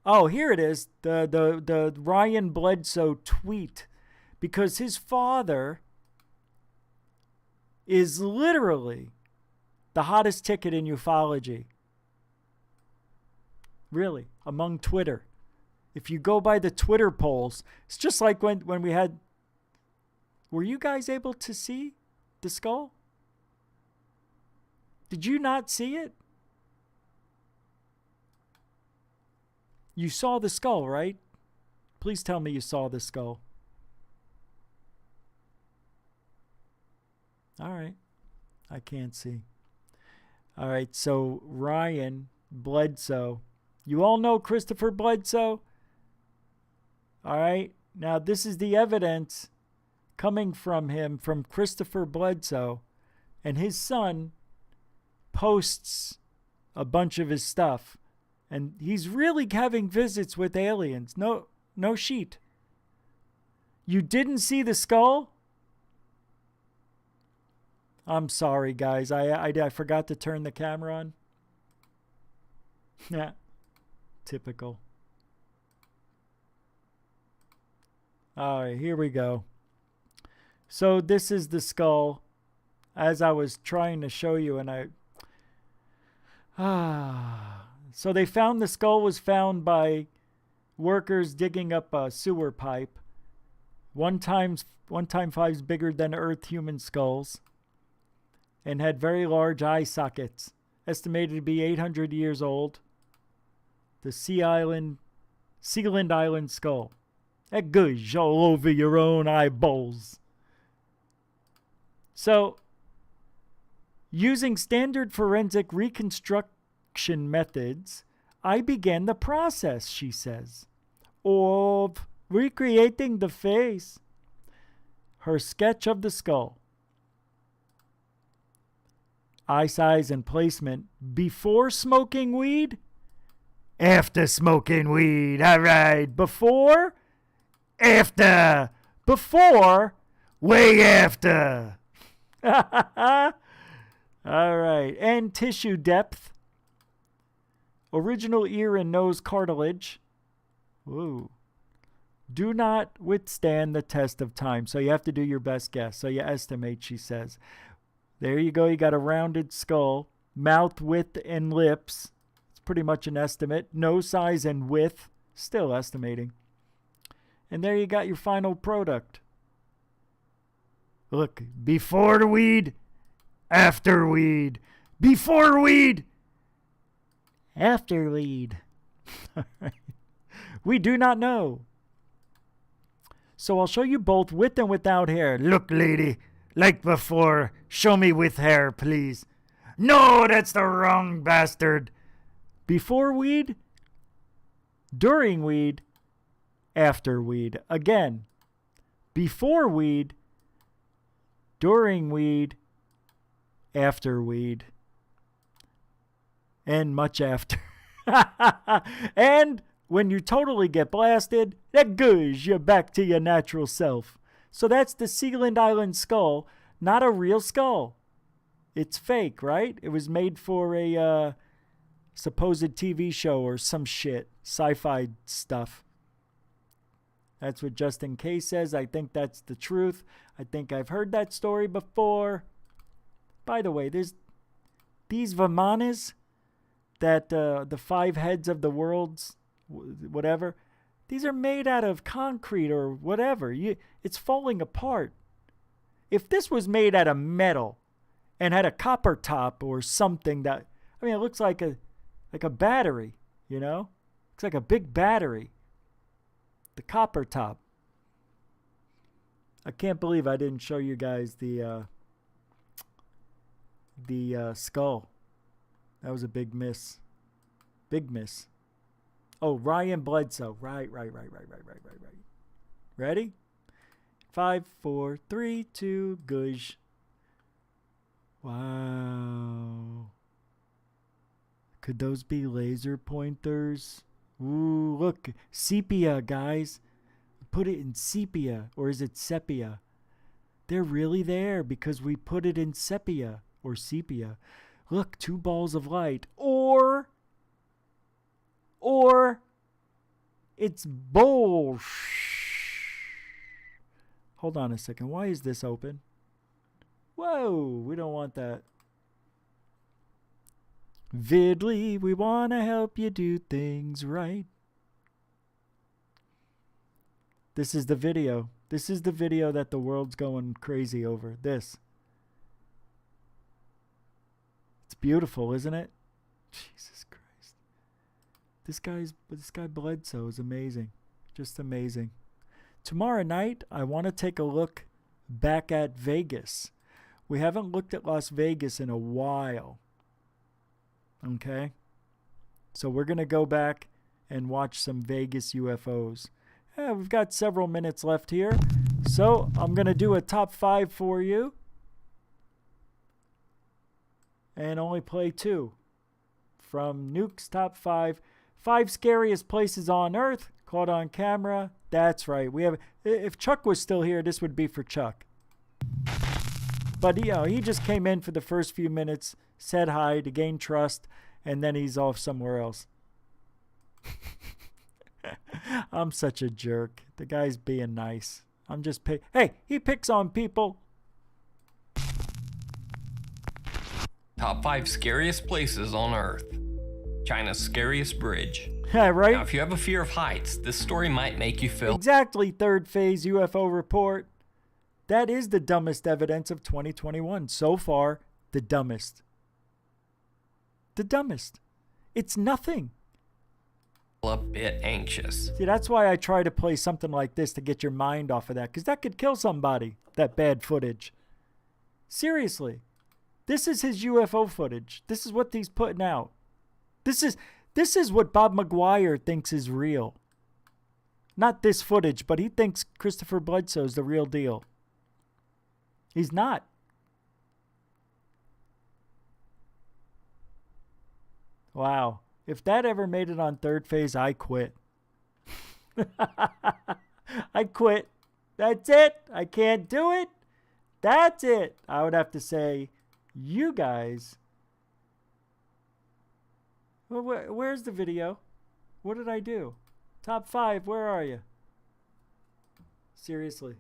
Oh, here it is. The Ryan Bledsoe tweet. Because his father is literally the hottest ticket in ufology. Really, among Twitter. If you go by the Twitter polls, it's just like when we had... Were you guys able to see the skull? Did you not see it? You saw the skull, right? Please tell me you saw the skull. All right. I can't see. All right, so Ryan Bledsoe. You all know Christopher Bledsoe? All right. Now, this is the evidence coming from him, from Christopher Bledsoe. And his son posts a bunch of his stuff. And he's really having visits with aliens. No sheet. You didn't see the skull? I'm sorry, guys. I forgot to turn the camera on. Yeah. Typical. All right, here we go. So this is the skull. As I was trying to show you, and so they found the skull was found by workers digging up a sewer pipe. 1 times 5 bigger than Earth human skulls. And had very large eye sockets, estimated to be 800 years old. The Sealand Island skull. That goes all over your own eyeballs. So, using standard forensic reconstruction methods, I began the process, she says, of recreating the face. Her sketch of the skull. Eye size and placement before smoking weed, after smoking weed. All right, before, after, before, way after. All right, and tissue depth. Original ear and nose cartilage. Ooh. Do not withstand the test of time. So you have to do your best guess. So you estimate, she says. There you go. You got a rounded skull, mouth width and lips. It's pretty much an estimate. Nose size and width, still estimating. And there you got your final product. Look, before the weed, after weed. Before weed, after weed. We do not know. So I'll show you both with and without hair. Look, lady. Like before, show me with hair, please. No, that's the wrong bastard. Before weed, during weed, after weed. Again, before weed, during weed, after weed, and much after. And when you totally get blasted, that goes, you're back to your natural self. So that's the Sealand Island skull, not a real skull. It's fake, right? It was made for a supposed TV show or some shit, sci-fi stuff. That's what Justin K says. I think that's the truth. I think I've heard that story before. By the way, there's these Vimanas that the 5 heads of the world's whatever. These are made out of concrete or whatever. It's falling apart. If this was made out of metal and had a copper top or something that, I mean, it looks like a battery, you know? Looks like a big battery. The copper top. I can't believe I didn't show you guys the skull. That was a big miss. Big miss. Oh, Ryan Bledsoe. Right. Ready? 5, 4, 3, 2, gush. Wow. Could those be laser pointers? Ooh, look. Sepia, guys. Put it in sepia. Or is it sepia? They're really there because we put it in sepia or sepia. Look, 2 balls of light. Or it's bullshit. Hold on a second. Why is this open? Whoa, we don't want that. Vidley, we want to help you do things right. This is the video. This is the video that the world's going crazy over. This. It's beautiful, isn't it? Jesus Christ. This guy Bledsoe is amazing. Just amazing. Tomorrow night, I want to take a look back at Vegas. We haven't looked at Las Vegas in a while. Okay? So we're going to go back and watch some Vegas UFOs. Yeah, we've got several minutes left here. So I'm going to do a top 5 for you. And only play 2. From Nuke's top 5. 5 scariest places on Earth. Caught on camera. That's right. We have. If Chuck was still here, this would be for Chuck. But, you know, he just came in for the first few minutes, said hi to gain trust, and then he's off somewhere else. I'm such a jerk. The guy's being nice. I'm just Hey, he picks on people. Top 5 scariest places on Earth. China's scariest bridge. Yeah, right? Now, if you have a fear of heights, this story might make you feel... Exactly, third phase UFO report. That is the dumbest evidence of 2021. So far, the dumbest. The dumbest. It's nothing. A bit anxious. See, that's why I try to play something like this to get your mind off of that, because that could kill somebody, that bad footage. Seriously. This is his UFO footage. This is what he's putting out. This is what Bob McGuire thinks is real. Not this footage, but he thinks Christopher Bledsoe is the real deal. He's not. Wow. If that ever made it on third phase, I quit. I quit. That's it. I can't do it. That's it. I would have to say, you guys... Where's the video? What did I do? Top 5, where are you? Seriously.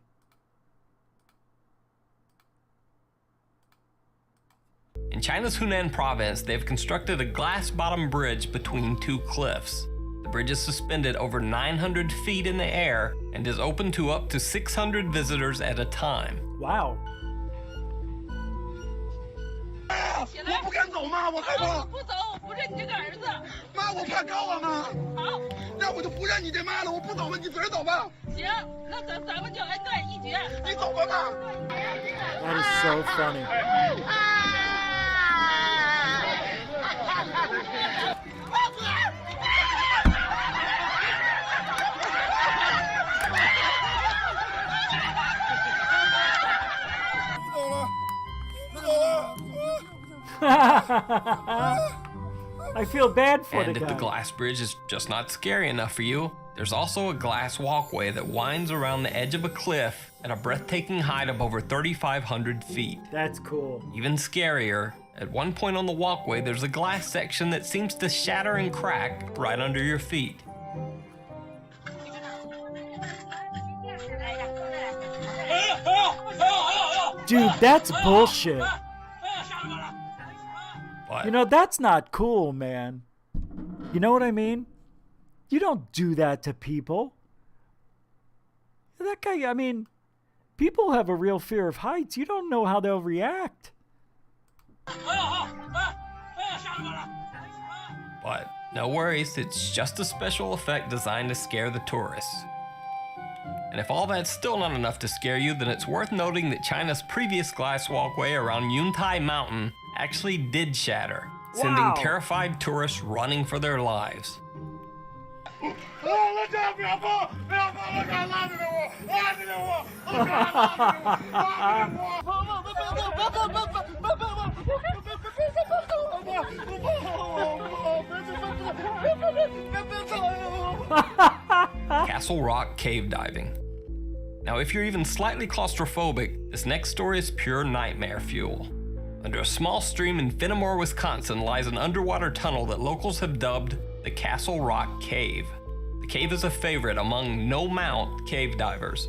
In China's Hunan province, they've constructed a glass-bottom bridge between 2 cliffs. The bridge is suspended over 900 feet in the air and is open to up to 600 visitors at a time. Wow. 我不敢走妈，我害怕。不走，我不认你这个儿子。妈，我怕告啊妈。好，那我就不认你这妈了，我不走了，你自个儿走吧。行，那咱们就恩断义绝。你走吧妈。That is so funny. I feel bad for And the if guy. the glass bridge is just not scary enough for you, there's also a glass walkway that winds around the edge of a cliff at a breathtaking height of over 3,500 feet. That's cool. Even scarier, at one point on the walkway, there's a glass section that seems to shatter and crack right under your feet. Dude, that's bullshit. What? You know, that's not cool, man. You know what I mean? You don't do that to people. That guy, I mean, people have a real fear of heights. You don't know how they'll react. But no worries, it's just a special effect designed to scare the tourists. And if all that's still not enough to scare you, then it's worth noting that China's previous glass walkway around Yuntai Mountain actually did shatter, sending terrified tourists running for their lives. Castle Rock cave diving. Now, if you're even slightly claustrophobic, this next story is pure nightmare fuel. Under a small stream in Fenimore, Wisconsin, lies an underwater tunnel that locals have dubbed the Castle Rock Cave. The cave is a favorite among no-mount cave divers.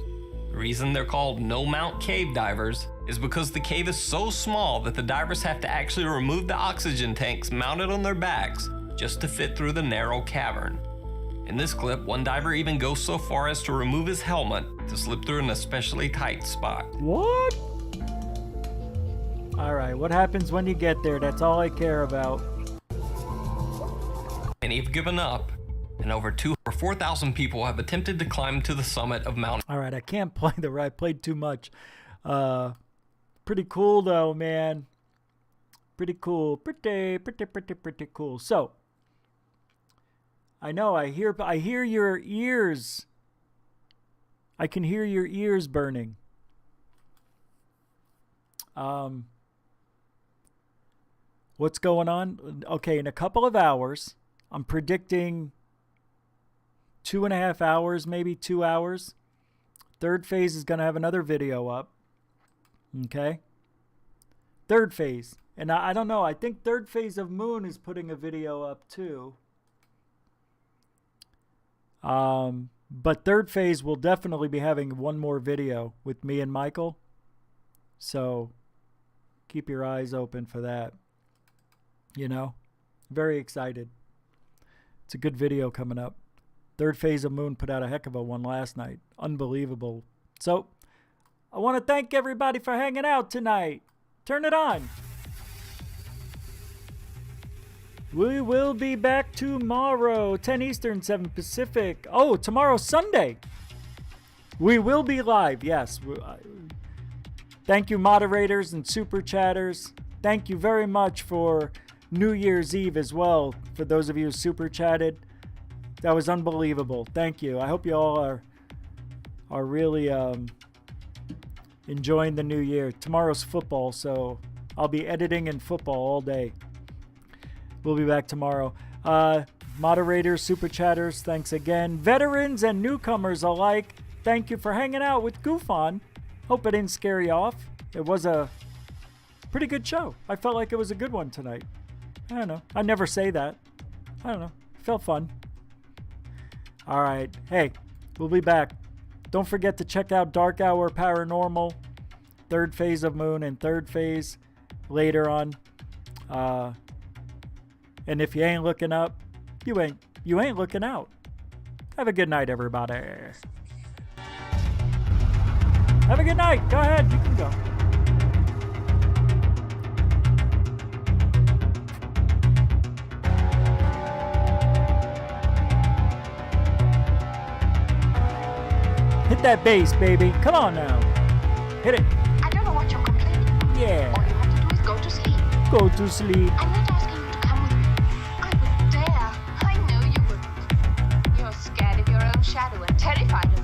The reason they're called no-mount cave divers is because the cave is so small that the divers have to actually remove the oxygen tanks mounted on their backs just to fit through the narrow cavern. In this clip, one diver even goes so far as to remove his helmet to slip through an especially tight spot. What? All right, what happens when you get there? That's all I care about. Many have given up, and over 4,000 people have attempted to climb to the summit of Mount. All right, I can't play the right. I played too much. Pretty cool though, man. Pretty cool. Pretty cool. So, I know I hear your ears. I can hear your ears burning. What's going on? Okay, in a couple of hours, I'm predicting 2.5 hours, maybe 2 hours. Third phase is going to have another video up. Okay? Third phase. And I don't know. I think third phase of Moon is putting a video up too. But third phase will definitely be having one more video with me and Michael. So keep your eyes open for that. You know, very excited. It's a good video coming up. Third phase of Moon put out a heck of a one last night. Unbelievable. So I want to thank everybody for hanging out tonight. Turn it on. We will be back tomorrow, 10 Eastern, 7 Pacific. Oh, tomorrow's Sunday. We will be live, yes. Thank you, moderators and super chatters. Thank you very much for New Year's Eve as well, for those of you who super chatted. That was unbelievable. Thank you. I hope you all are really enjoying the new year. Tomorrow's football, so I'll be editing in football all day. We'll be back tomorrow. Moderators, super chatters, thanks again. Veterans and newcomers alike, thank you for hanging out with Goof On. Hope it didn't scare you off. It was a pretty good show. I felt like it was a good one tonight. I don't know. I never say that. I don't know. It felt fun. All right. Hey, we'll be back. Don't forget to check out Dark Hour Paranormal, third phase of Moon, and third phase later on. And if you ain't looking up, you ain't looking out. Have a good night, everybody. Have a good night. Go ahead. You can go. Hit that bass, baby. Come on now. Hit it. I don't know what you're complaining about. Yeah. All you have to do is go to sleep. Go to sleep. I'm not asking you to come with me. I would dare. I know you would. You're scared of your own shadow and terrified of